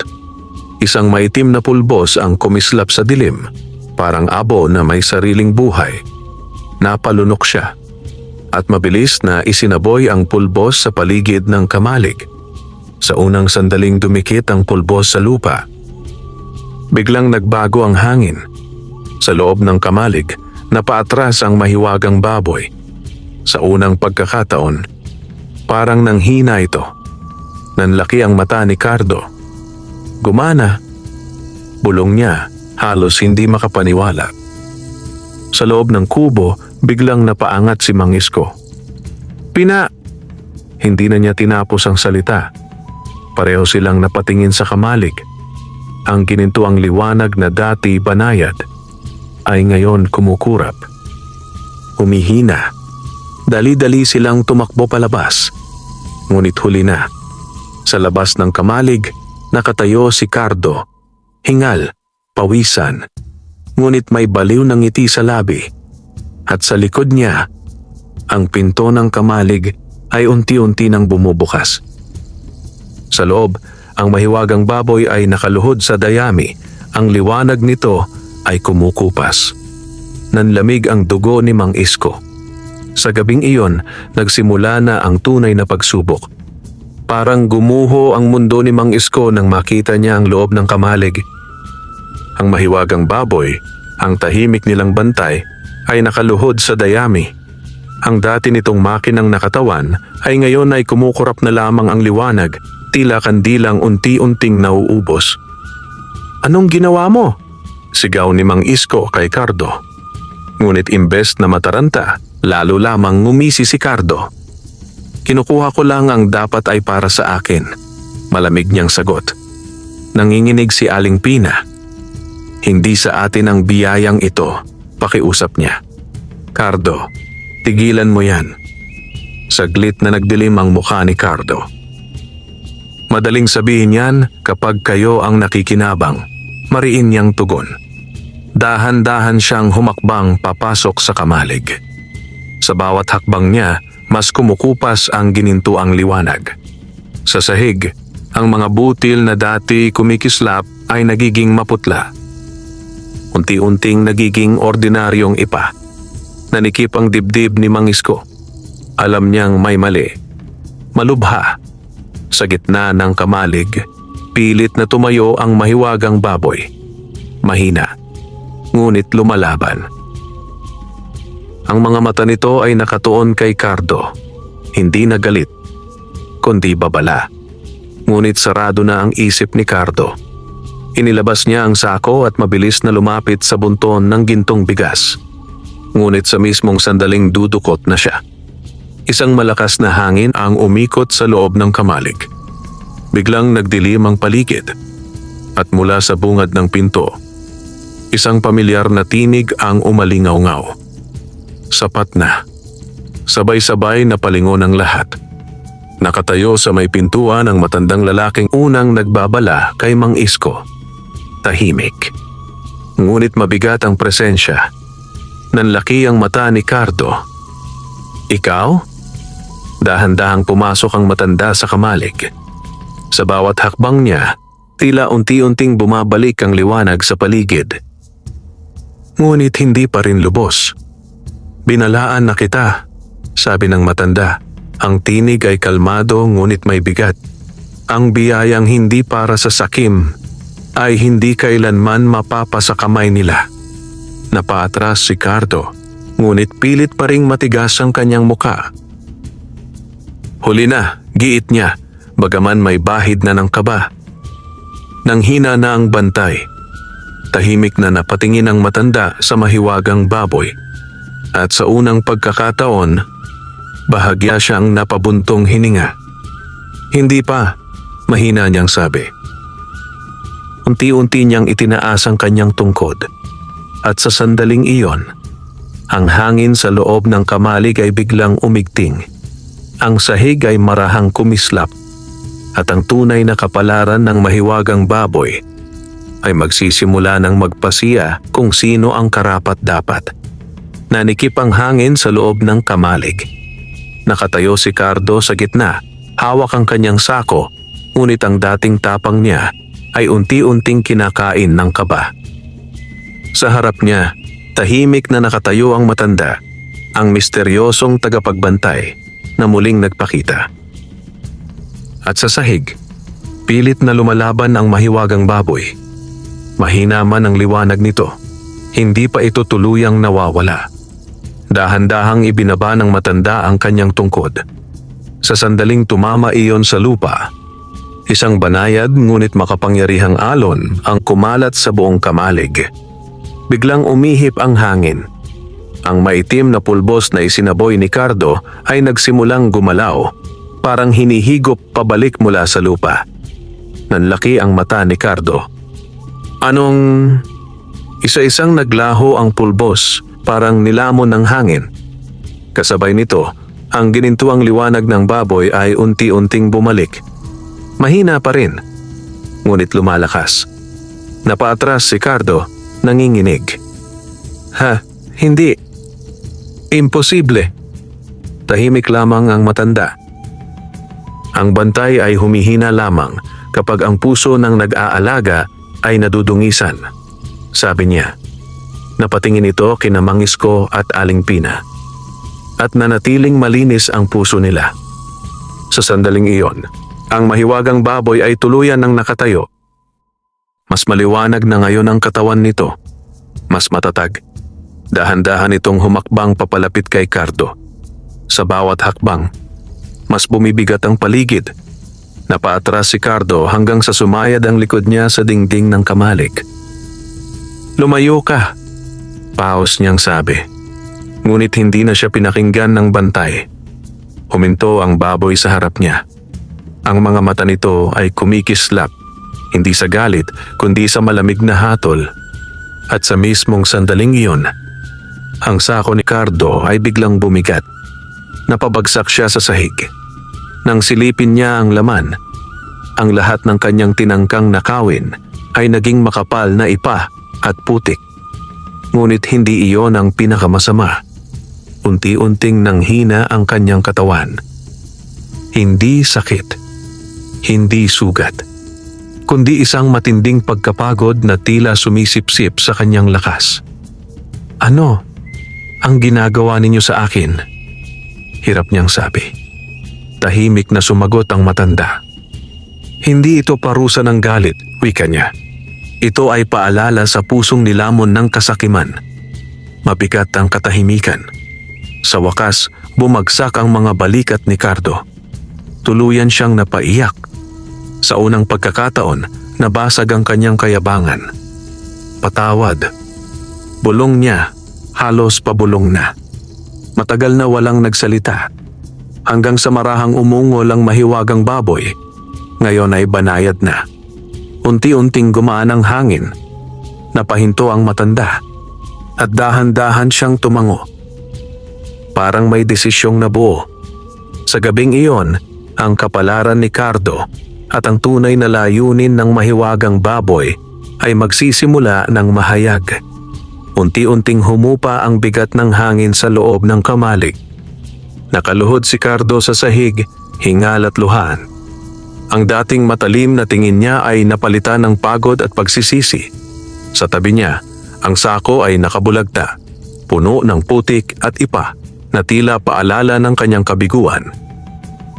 Isang maitim na pulbos ang kumislap sa dilim, parang abo na may sariling buhay. Napalunok siya, at mabilis na isinaboy ang pulbos sa paligid ng kamalig. Sa unang sandaling dumikit ang pulbos sa lupa. Biglang nagbago ang hangin. Sa loob ng kamalig, napaatras ang mahiwagang baboy. Sa unang pagkakataon, parang nanghina ito. Nanlaki ang mata ni Cardo. "Gumana," bulong niya, halos hindi makapaniwala. Sa loob ng kubo, biglang napaangat si Mang Isko. "Pina!" Hindi na niya tinapos ang salita. Pareho silang napatingin sa kamalig. Ang ginintuang liwanag na dati banayad ay ngayon kumukurap. Humihina. Dali-dali silang tumakbo palabas. Ngunit huli na. Sa labas ng kamalig, nakatayo si Cardo. Hingal, pawisan. Ngunit may baliw ng ngiti sa labi. At sa likod niya, ang pinto ng kamalig ay unti-unti nang bumubukas. Sa loob, ang mahiwagang baboy ay nakaluhod sa dayami. Ang liwanag nito ay kumukupas. Nanlamig ang dugo ni Mang Isko. Sa gabing iyon, nagsimula na ang tunay na pagsubok. Parang gumuho ang mundo ni Mang Isko nang makita niya ang loob ng kamalig. Ang mahiwagang baboy, ang tahimik nilang bantay, ay nakaluhod sa dayami. Ang dati nitong makinang nakatawan ay ngayon ay kumukurap na lamang ang liwanag, tila kandilang unti-unting nauubos. "Anong ginawa mo?" sigaw ni Mang Isko kay Cardo. Ngunit imbes na mataranta, lalo lamang ngumisi si Cardo. "Kinukuha ko lang ang dapat ay para sa akin," malamig niyang sagot. Nanginginig si Aling Pina. "Hindi sa atin ang biyayang ito," pakiusap niya. "Cardo, tigilan mo yan." Saglit na nagdilim ang mukha ni Cardo. "Madaling sabihin yan kapag kayo ang nakikinabang," mariin niyang tugon. Dahan-dahan siyang humakbang papasok sa kamalig. Sa bawat hakbang niya, mas kumukupas ang ginintuang liwanag. Sa sahig, ang mga butil na dati kumikislap ay nagiging maputla. Unti-unting nagiging ordinaryong ipa. Nanikip ang dibdib ni Mang Isko. Alam niyang may mali. Malubha. Sa gitna ng kamalig, pilit na tumayo ang mahiwagang baboy. Mahina, ngunit lumalaban. Ang mga mata nito ay nakatuon kay Cardo. Hindi na galit, kundi babala. Ngunit sarado na ang isip ni Cardo. Inilabas niya ang sako at mabilis na lumapit sa bunton ng gintong bigas. Ngunit sa mismong sandaling dudukot na siya. Isang malakas na hangin ang umikot sa loob ng kamalig. Biglang nagdilim ang paligid. At mula sa bungad ng pinto, isang pamilyar na tinig ang umalingaw-ngaw. Sapat na. Sabay-sabay na palingon ang lahat. Nakatayo sa may pintuan ang matandang lalaking unang nagbabala kay Mang Isko. Tahimik. Ngunit mabigat ang presensya. Nanlaki ang mata ni Cardo. Ikaw? Dahan-dahang pumasok ang matanda sa kamalig. Sa bawat hakbang niya, tila unti-unting bumabalik ang liwanag sa paligid. Ngunit hindi pa rin lubos. Binalaan na kita, sabi ng matanda. Ang tinig ay kalmado ngunit may bigat. Ang biyayang hindi para sa sakim ay hindi kailanman mapapa sa kamay nila. Napaatras si Cardo, ngunit pilit pa ring matigas ang kanyang muka. Huli na, giit niya, bagaman may bahid na ng kaba. Nanghina na ang bantay. Tahimik na napatingin ang matanda sa mahiwagang baboy. At sa unang pagkakataon, bahagya siyang napabuntong hininga. Hindi pa, mahina niyang sabi. Unti-unti niyang itinaas ang kanyang tungkod. At sa sandaling iyon, ang hangin sa loob ng kamalig ay biglang umigting. Ang sahig ay marahang kumislap. At ang tunay na kapalaran ng mahiwagang baboy ay magsisimula ng magpasiya kung sino ang karapat-dapat. Nanikip ang hangin sa loob ng kamalig. Nakatayo si Cardo sa gitna, hawak ang kanyang sako, ngunit ang dating tapang niya ay unti-unting kinakain ng kaba. Sa harap niya, tahimik na nakatayo ang matanda, ang misteryosong tagapagbantay na muling nagpakita. At sa sahig, pilit na lumalaban ang mahiwagang baboy. Mahina man ang liwanag nito, hindi pa ito tuluyang nawawala. Dahan-dahang ibinaba ng matanda ang kanyang tungkod. Sa sandaling tumama iyon sa lupa, isang banayad ngunit makapangyarihang alon ang kumalat sa buong kamalig. Biglang umihip ang hangin. Ang maitim na pulbos na isinaboy ni Cardo ay nagsimulang gumalaw, parang hinihigop pabalik mula sa lupa. Nanlaki ang mata ni Cardo. Anong... Isa-isang naglaho ang pulbos, parang nilamon ng hangin. Kasabay nito, ang ginintuang liwanag ng baboy ay unti-unting bumalik. Mahina pa rin, ngunit lumalakas. Napaatras si Cardo, nanginginig. Ha, hindi. Imposible. Tahimik lamang ang matanda. Ang bantay ay humihina lamang kapag ang puso ng nag-aalaga ay nadudungisan, sabi niya. Napatingin ito kina Mang Isko at Aling Pina. At nanatiling malinis ang puso nila. Sa sandaling iyon, ang mahiwagang baboy ay tuluyan ng nakatayo. Mas maliwanag na ngayon ang katawan nito. Mas matatag. Dahan-dahan itong humakbang papalapit kay Cardo. Sa bawat hakbang, mas bumibigat ang paligid. Napaatras si Cardo hanggang sa sumayad ang likod niya sa dingding ng kamalig. Lumayo ka, paos niyang sabi. Ngunit hindi na siya pinakinggan ng bantay. Huminto ang baboy sa harap niya. Ang mga mata nito ay kumikislap, hindi sa galit kundi sa malamig na hatol. At sa mismong sandaling iyon, ang sako ni Cardo ay biglang bumigat. Napabagsak siya sa sahig. Nang silipin niya ang laman, ang lahat ng kanyang tinangkang nakawin ay naging makapal na ipa at putik. Ngunit hindi iyon ang pinakamasama. Unti-unting nanghina ang kanyang katawan. Hindi sakit, hindi sugat, kundi isang matinding pagkapagod na tila sumisipsip sa kanyang lakas. "Ano ang ginagawa ninyo sa akin?" Hirap niyang sabi. Tahimik na sumagot ang matanda. "Hindi ito parusa ng galit," wika niya. "Ito ay paalala sa pusong nilamon ng kasakiman." Mabigat ang katahimikan. Sa wakas, bumagsak ang mga balikat ni Cardo. Tuluyan siyang napaiyak. Sa unang pagkakataon, nabasag ang kanyang kayabangan. Patawad. Bulong niya, halos pabulong na. Matagal na walang nagsalita. Hanggang sa marahang umungol ang mahiwagang baboy. Ngayon ay banayad na. Unti-unting gumaan ang hangin. Napahinto ang matanda. At dahan-dahan siyang tumango. Parang may desisyong nabuo. Sa gabing iyon, ang kapalaran ni Cardo at ang tunay na layunin ng mahiwagang baboy ay magsisimula ng mahayag. Unti-unting humupa ang bigat ng hangin sa loob ng kamalig. Nakaluhod si Cardo sa sahig, hingal at luhaan. Ang dating matalim na tingin niya ay napalitan ng pagod at pagsisisi. Sa tabi niya, ang sako ay nakabulagta, puno ng putik at ipa na tila paalala ng kanyang kabiguan.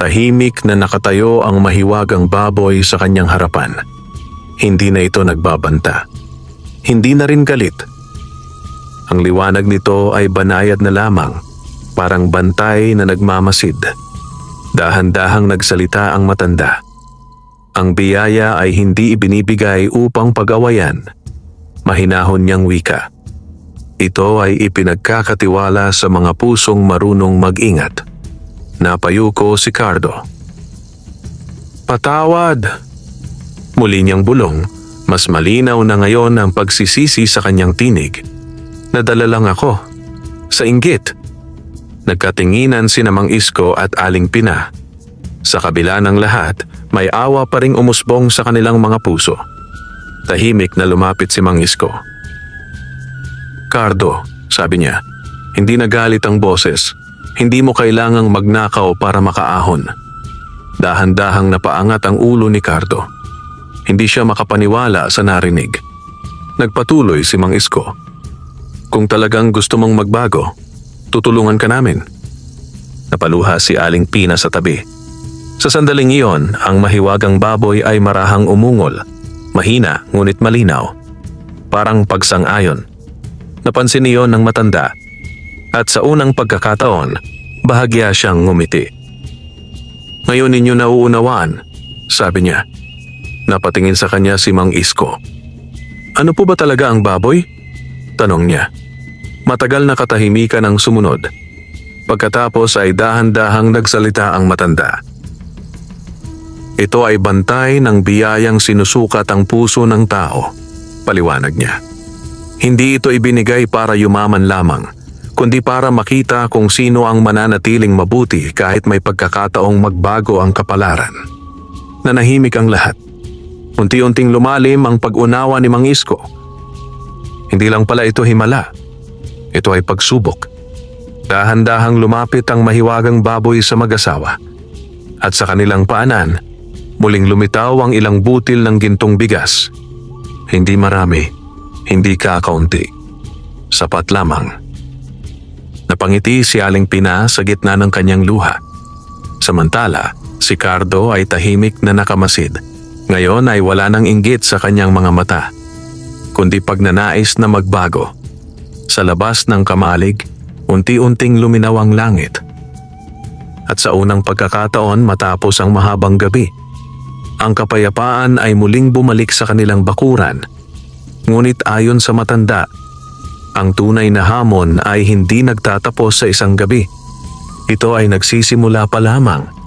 Tahimik na nakatayo ang mahiwagang baboy sa kanyang harapan. Hindi na ito nagbabanta. Hindi na rin galit. Ang liwanag nito ay banayad na lamang, parang bantay na nagmamasid. Dahan-dahang nagsalita ang matanda. Ang biyaya ay hindi ibinibigay upang pag-awayan. Mahinahon niyang wika. Ito ay ipinagkakatiwala sa mga pusong marunong mag-ingat. Napayuko si Cardo. "Patawad!" Muli niyang bulong, mas malinaw na ngayon ang pagsisisi sa kanyang tinig. "Nadala lang ako. Sa inggit." Nagkatinginan si Mang Isko at Aling Pina. Sa kabila ng lahat, may awa pa ring umusbong sa kanilang mga puso. Tahimik na lumapit si Mang Isko. "Cardo," sabi niya, "hindi nagalit ang boses. Hindi mo kailangang magnakaw para makaahon." Dahan-dahang napaangat ang ulo ni Cardo. Hindi siya makapaniwala sa narinig. Nagpatuloy si Mang Isko. "Kung talagang gusto mong magbago, tutulungan ka namin." Napaluha si Aling Pina sa tabi. Sa sandaling iyon, ang mahiwagang baboy ay marahang umungol. Mahina ngunit malinaw. Parang pagsang-ayon. Napansin iyon ng matanda. At sa unang pagkakataon, bahagya siyang ngumiti. "Ngayon ninyo nauunawaan," sabi niya. Napatingin sa kanya si Mang Isko. "Ano po ba talaga ang baboy?" tanong niya. Matagal na katahimikan ang sumunod. Pagkatapos ay dahan-dahang nagsalita ang matanda. "Ito ay bantay ng biyayang sinusukat ang puso ng tao," paliwanag niya. "Hindi ito ibinigay para yumaman lamang, kundi para makita kung sino ang mananatiling mabuti kahit may pagkakataong magbago ang kapalaran." Nanahimik ang lahat. Unti-unting lumalim ang pag-unawa ni Mang Isko. Hindi lang pala ito himala. Ito ay pagsubok. Dahan-dahang lumapit ang mahiwagang baboy sa mag-asawa. At sa kanilang paanan, muling lumitaw ang ilang butil ng gintong bigas. Hindi marami, hindi kakaunti. Sapat lamang. Napangiti si Aling Pina sa gitna ng kanyang luha. Samantala, si Cardo ay tahimik na nakamasid. Ngayon ay wala nang inggit sa kanyang mga mata, kundi pagnanais na magbago. Sa labas ng kamalig, unti-unting luminaw ang langit. At sa unang pagkakataon matapos ang mahabang gabi, ang kapayapaan ay muling bumalik sa kanilang bakuran. Ngunit ayon sa matanda, ang tunay na hamon ay hindi nagtatapos sa isang gabi. Ito ay nagsisimula pa lamang.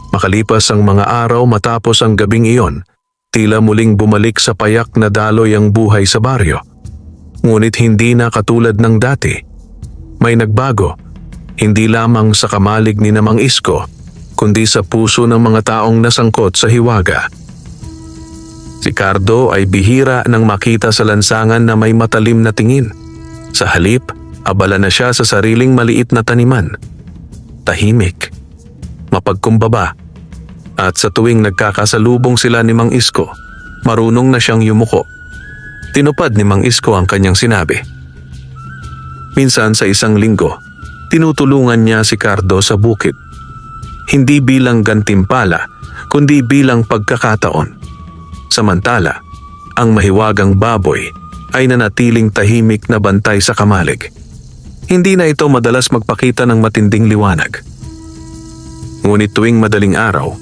Makalipas ang mga araw matapos ang gabing iyon, tila muling bumalik sa payak na daloy ang buhay sa baryo. Ngunit hindi na katulad ng dati. May nagbago, hindi lamang sa kamalig ni Mang Isko, kundi sa puso ng mga taong nasangkot sa hiwaga. Si Cardo ay bihira nang makita sa lansangan na may matalim na tingin. Sa halip, abala na siya sa sariling maliit na taniman. Tahimik, mapagkumbaba, at sa tuwing nagkakasalubong sila ni Mang Isko, marunong na siyang yumuko. Tinupad ni Mang Isko ang kanyang sinabi. Minsan sa isang linggo, tinutulungan niya si Cardo sa bukid. Hindi bilang gantimpala, kundi bilang pagkakataon. Samantala, ang mahiwagang baboy ay nanatiling tahimik na bantay sa kamalig. Hindi na ito madalas magpakita ng matinding liwanag. Ngunit tuwing madaling araw,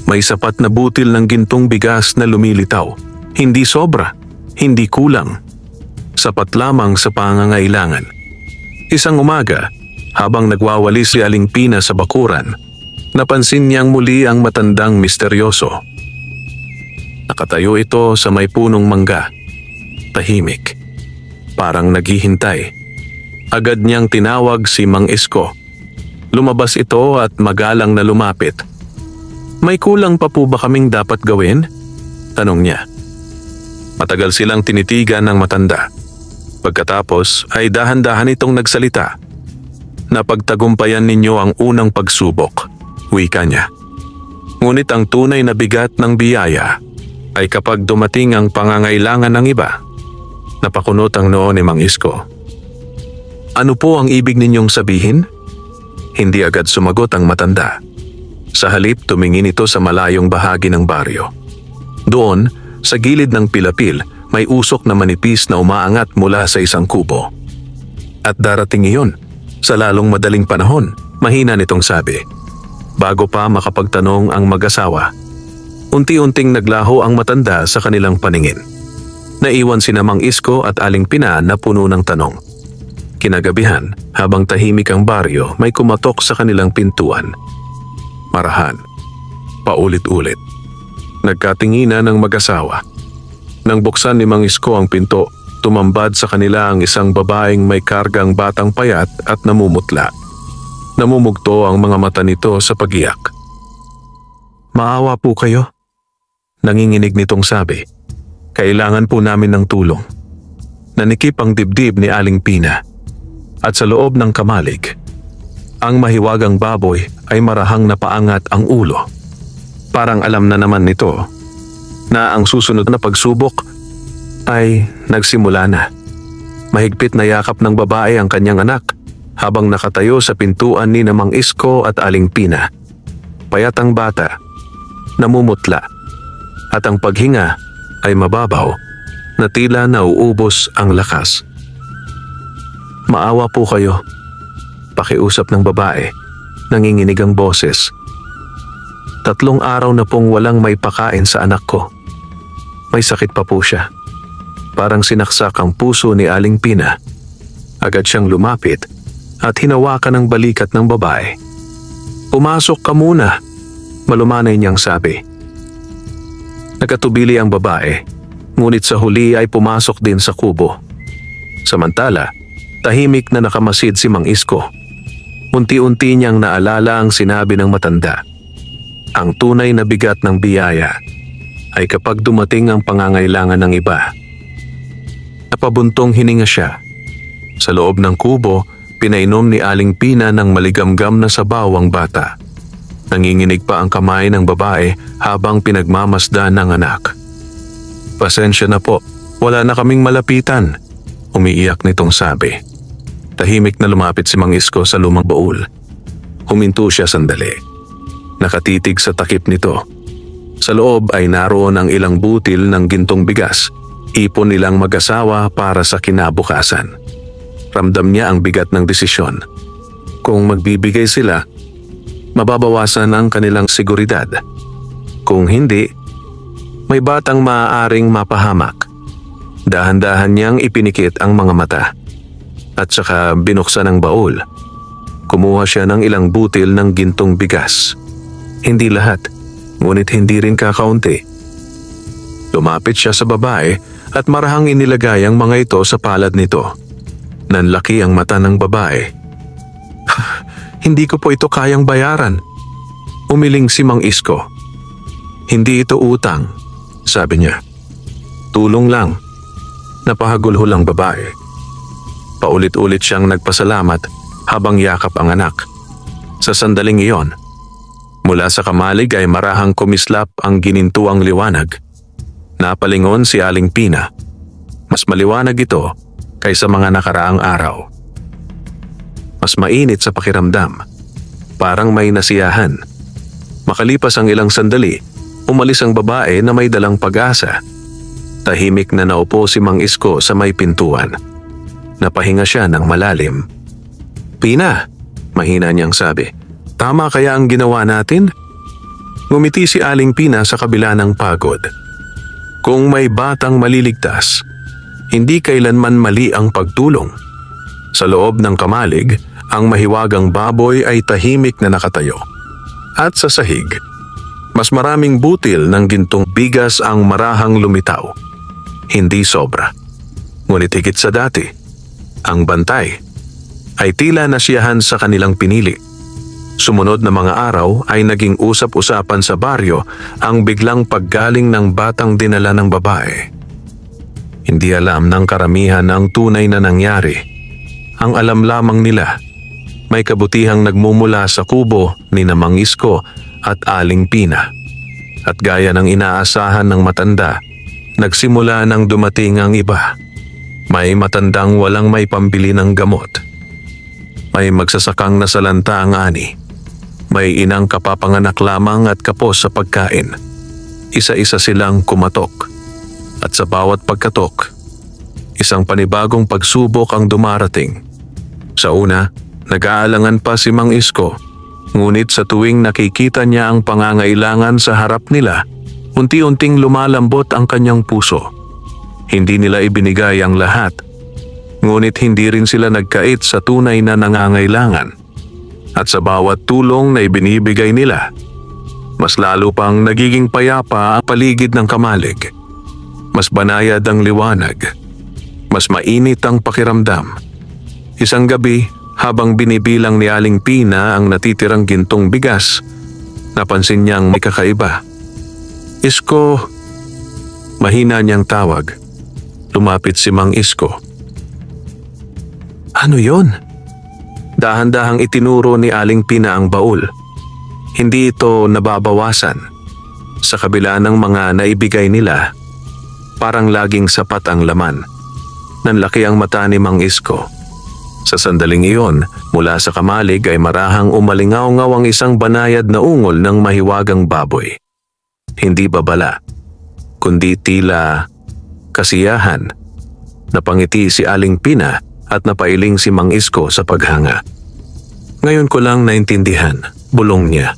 may sapat na butil ng gintong bigas na lumilitaw. Hindi sobra, hindi kulang. Sapat lamang sa pangangailangan. Isang umaga, habang nagwawalis si Aling Pina sa bakuran, napansin niyang muli ang matandang misteryoso. Nakatayo ito sa may punong mangga. Tahimik. Parang naghihintay. Agad niyang tinawag si Mang Isko. Lumabas ito at magalang na lumapit. May kulang pa po ba kaming dapat gawin? Tanong niya. Matagal silang tinitigan ng matanda. Pagkatapos ay dahan-dahan itong nagsalita. Napagtagumpayan ninyo ang unang pagsubok, wika niya. Ngunit ang tunay na bigat ng biyaya ay kapag dumating ang pangangailangan ng iba. Napakunot ang noo ni Mang Isko. Ano po ang ibig ninyong sabihin? Hindi agad sumagot ang matanda. Sa halip tumingin ito sa malayong bahagi ng baryo. Doon, sa gilid ng pilapil, may usok na manipis na umaangat mula sa isang kubo. At darating iyon, sa lalong madaling panahon, mahina nitong sabi. Bago pa makapagtanong ang mag-asawa, unti-unting naglaho ang matanda sa kanilang paningin. Naiwan si Mang Isko at Aling Pina na puno ng tanong. Kinagabihan, habang tahimik ang baryo, may kumatok sa kanilang pintuan. Marahan. Paulit-ulit. Nagkatinginan ng mag-asawa. Nang buksan ni Mang Isko ang pinto, tumambad sa kanila ang isang babaeng may kargang batang payat at namumutla. Namumugto ang mga mata nito sa pag-iyak. Maawa po kayo? Nanginginig nitong sabi. Kailangan po namin ng tulong. Nanikip ang dibdib ni Aling Pina. At sa loob ng kamalig, ang mahiwagang baboy ay marahang napaangat ang ulo. Parang alam na naman nito na ang susunod na pagsubok ay nagsimula na. Mahigpit na yakap ng babae ang kanyang anak habang nakatayo sa pintuan ni Mang Isko at Aling Pina. Payat ang bata, namumutla, at ang paghinga ay mababaw na tila nauubos ang lakas. Maawa po kayo, pakiusap ng babae, nanginginig ang boses. 3 araw na pong walang may pakain sa anak ko. May sakit pa po siya. Parang sinaksak ang puso ni Aling Pina. Agad siyang lumapit at hinawakan ang balikat ng babae. Pumasok ka muna, malumanay niyang sabi. Nagkatubili ang babae, ngunit sa huli ay pumasok din sa kubo. Samantala, tahimik na nakamasid si Mang Isko. Unti-unti niyang naalala ang sinabi ng matanda. Ang tunay na bigat ng biyaya ay kapag dumating ang pangangailangan ng iba. Napabuntong hininga siya. Sa loob ng kubo, pinainom ni Aling Pina ng maligamgam na sabaw ang bata. Nanginginig pa ang kamay ng babae habang pinagmamasdan ng anak. Pasensya na po, wala na kaming malapitan, umiiyak nitong sabi. Tahimik na lumapit si Mang Isko sa lumang baul. Huminto siya sandali. Nakatitig sa takip nito. Sa loob ay naroon ang ilang butil ng gintong bigas, ipon nilang mag-asawa para sa kinabukasan. Ramdam niya ang bigat ng desisyon. Kung magbibigay sila, mababawasan ang kanilang seguridad. Kung hindi, may batang maaaring mapahamak. Dahan-dahan niyang ipinikit ang mga mata. At saka binuksan ang baul. Kumuha siya ng ilang butil ng gintong bigas. Hindi lahat, ngunit hindi rin kakaunti. Lumapit siya sa babae at marahang inilagay ang mga ito sa palad nito. Nanlaki ang mata ng babae. Hindi ko po ito kayang bayaran. Umiling si Mang Isko. Hindi ito utang, sabi niya. Tulong lang. Napahagulhol ang babae. Paulit-ulit siyang nagpasalamat habang yakap ang anak. Sa sandaling iyon, mula sa kamalig ay marahang kumislap ang ginintuang liwanag. Napalingon si Aling Pina. Mas maliwanag ito kaysa mga nakaraang araw. Mas mainit sa pakiramdam. Parang may nasiyahan. Makalipas ang ilang sandali, umalis ang babae na may dalang pag-asa. Tahimik na naupo si Mang Isko sa may pintuan. Napahinga siya ng malalim. "Pina," mahina niyang sabi, "tama kaya ang ginawa natin?" Ngumiti si Aling Pina sa kabila ng pagod. Kung may batang maliligtas, hindi kailanman mali ang pagtulong. Sa loob ng kamalig, ang mahiwagang baboy ay tahimik na nakatayo. At sa sahig, mas maraming butil ng gintong bigas ang marahang lumitaw. Hindi sobra. Ngunit higit sa dati, ang bantay ay tila nasiyahan sa kanilang pinili. Sumunod na mga araw ay naging usap-usapan sa baryo ang biglang paggaling ng batang dinala ng babae. Hindi alam ng karamihan ang tunay na nangyari. Ang alam lamang nila, may kabutihang nagmumula sa kubo ni Mang Isko at Aling Pina. At gaya ng inaasahan ng matanda, nagsimula nang dumating ang iba. May matandang walang may pambili ng gamot. May magsasakang nasalanta ang ani. May inang kapapanganak lamang at kapos sa pagkain. Isa-isa silang kumatok. At sa bawat pagkatok, isang panibagong pagsubok ang dumarating. Sa una, nag-aalangan pa si Mang Isko. Ngunit sa tuwing nakikita niya ang pangangailangan sa harap nila, unti-unting lumalambot ang kanyang puso. Hindi nila ibinigay ang lahat. Ngunit hindi rin sila nagkait sa tunay na nangangailangan. At sa bawat tulong na ibinibigay nila, mas lalo pang nagiging payapa ang paligid ng kamalig. Mas banayad ang liwanag. Mas mainit ang pakiramdam. Isang gabi, habang binibilang ni Aling Pina ang natitirang gintong bigas, napansin niyang may kakaiba. "Isko," mahina niyang tawag. Lumapit si Mang Isko. "Ano yon?" Dahan-dahang itinuro ni Aling Pina ang baul. Hindi ito nababawasan. Sa kabila ng mga naibigay nila, parang laging sapat ang laman. Nanlaki ang mata ni Mang Isko. Sa sandaling iyon, mula sa kamalig ay marahang umalingaw-ngaw ang isang banayad na ungol ng mahiwagang baboy. Hindi babala, kundi tila kasiyahan. Napangiti si Aling Pina at napailing si Mang Isko sa paghanga. "Ngayon ko lang naintindihan," bulong niya.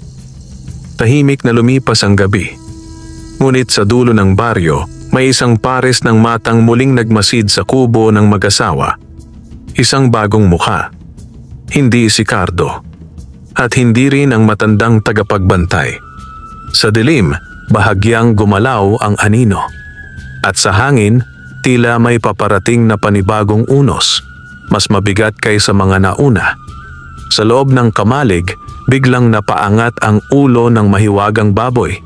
Tahimik na lumipas ang gabi. Ngunit sa dulo ng baryo, may isang pares ng matang muling nagmasid sa kubo ng mag-asawa. Isang bagong mukha. Hindi si Cardo. At hindi rin ang matandang tagapagbantay. Sa dilim, bahagyang gumalaw ang anino. At sa hangin, tila may paparating na panibagong unos. Mas mabigat kaysa mga nauna. Sa loob ng kamalig, biglang napaangat ang ulo ng mahiwagang baboy.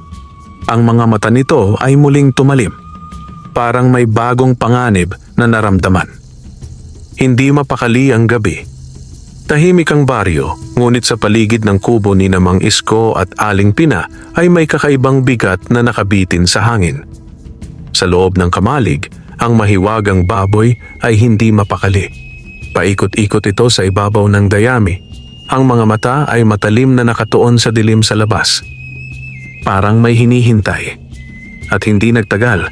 Ang mga mata nito ay muling tumalim. Parang may bagong panganib na naramdaman. Hindi mapakali ang gabi. Tahimik ang baryo, ngunit sa paligid ng kubo ni Mang Isko at Aling Pina ay may kakaibang bigat na nakabitin sa hangin. Sa loob ng kamalig, ang mahiwagang baboy ay hindi mapakali. Paikot-ikot ito sa ibabaw ng dayami. Ang mga mata ay matalim na nakatuon sa dilim sa labas. Parang may hinihintay. At hindi nagtagal,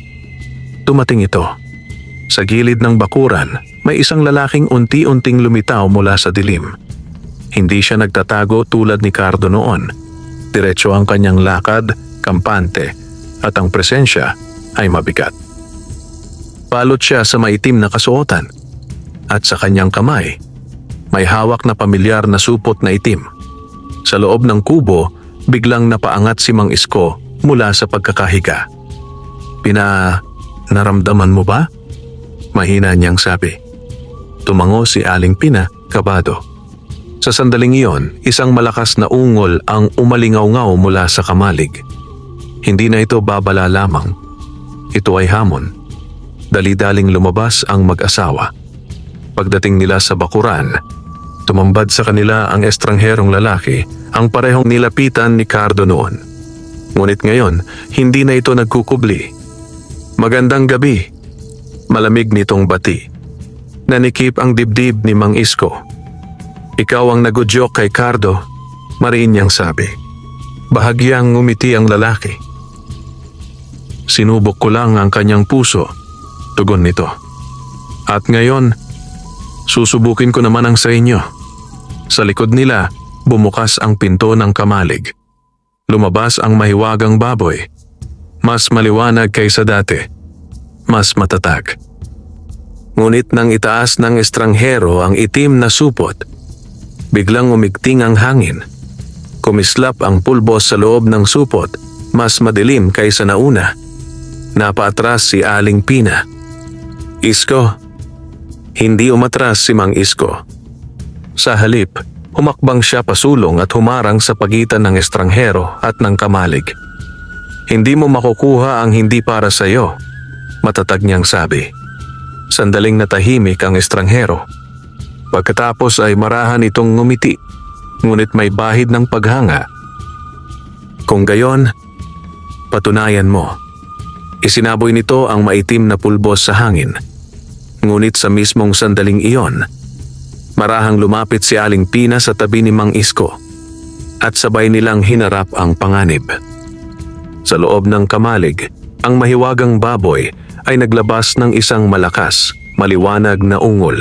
dumating ito. Sa gilid ng bakuran, may isang lalaking unti-unting lumitaw mula sa dilim. Hindi siya nagtatago tulad ni Cardo noon. Diretso ang kanyang lakad, kampante, at ang presensya ay mabigat. Balot siya sa maitim na kasuotan, at sa kanyang kamay, may hawak na pamilyar na supot na itim. Sa loob ng kubo, biglang napaangat si Mang Isko mula sa pagkakahiga. "Naramdaman mo ba?" Mahina niyang sabi. Tumango si Aling Pina, kabado. Sa sandaling iyon, isang malakas na ungol ang umalingaw-ngaw mula sa kamalig. Hindi na ito babala lamang. Ito ay hamon. Dali-daling lumabas ang mag-asawa. pagdating nila sa bakuran, tumambad sa kanila ang estrangherong lalaki, ang parehong nilapitan ni Cardo noon. Ngunit ngayon, hindi na ito nagkukubli. Magandang gabi. Malamig nitong bati. Nanikip ang dibdib ni Mang Isko. Ikaw ang nagudyok kay Cardo, mariin niyang sabi. Bahagyang ngumiti ang lalaki. Sinubok ko lang ang kanyang puso, tugon nito. At ngayon, susubukin ko naman ang sa inyo. Sa likod nila, bumukas ang pinto ng kamalig. Lumabas ang mahiwagang baboy. Mas maliwanag kaysa dati. Mas matatag. Ngunit nang itaas ng estranghero ang itim na supot, biglang umigting ang hangin. Kumislap ang pulbos sa loob ng supot, mas madilim kaysa nauna. Napaatras si Aling Pina. Isko. Hindi umatras si Mang Isko. Sa halip, humakbang siya pasulong at humarang sa pagitan ng estranghero at ng kamalig. Hindi mo makukuha ang hindi para sa iyo, matatag niyang sabi. Sandaling natahimik ang estranghero. Pagkatapos ay marahan itong ngumiti, ngunit may bahid ng paghanga. Kung gayon, patunayan mo. Isinaboy nito ang maitim na pulbos sa hangin. Ngunit sa mismong sandaling iyon, marahang lumapit si Aling Pina sa tabi ni Mang Isko at sabay nilang hinarap ang panganib. Sa loob ng kamalig, ang mahiwagang baboy ay naglabas ng isang malakas, maliwanag na ungol.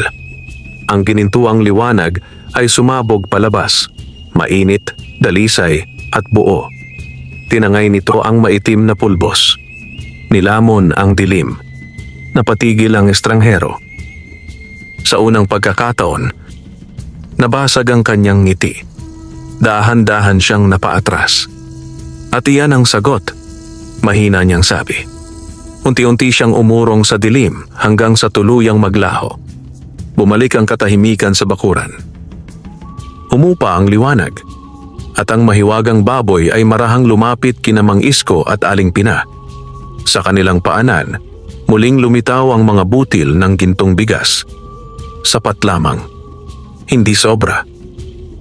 Ang ginintuang liwanag ay sumabog palabas, mainit, dalisay at buo. Tinangay nito ang maitim na pulbos. Nilamon ang dilim. Napatigil ang estranghero. Sa unang pagkakataon, nabasag ang kanyang ngiti. Dahan-dahan siyang napaatras. At iyan ang sagot, mahina niyang sabi. Unti-unti siyang umurong sa dilim hanggang sa tuluyang maglaho. Bumalik ang katahimikan sa bakuran. Humupa ang liwanag, at ang mahiwagang baboy ay marahang lumapit kina Mang Isko at Aling Pina. Sa kanilang paanan, muling lumitaw ang mga butil ng gintong bigas. Sapat lamang. Hindi sobra.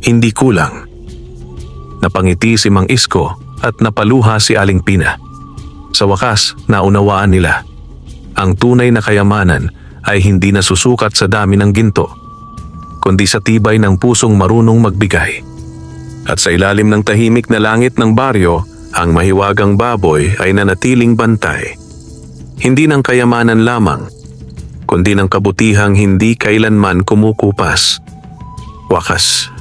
Hindi kulang. Napangiti si Mang Isko at napaluha si Aling Pina. Sa wakas, naunawaan nila. Ang tunay na kayamanan ay hindi nasusukat sa dami ng ginto, kundi sa tibay ng pusong marunong magbigay. At sa ilalim ng tahimik na langit ng baryo, ang mahiwagang baboy ay nanatiling bantay. Hindi ng kayamanan lamang, kundi ng kabutihang hindi kailanman kumukupas. Wakas.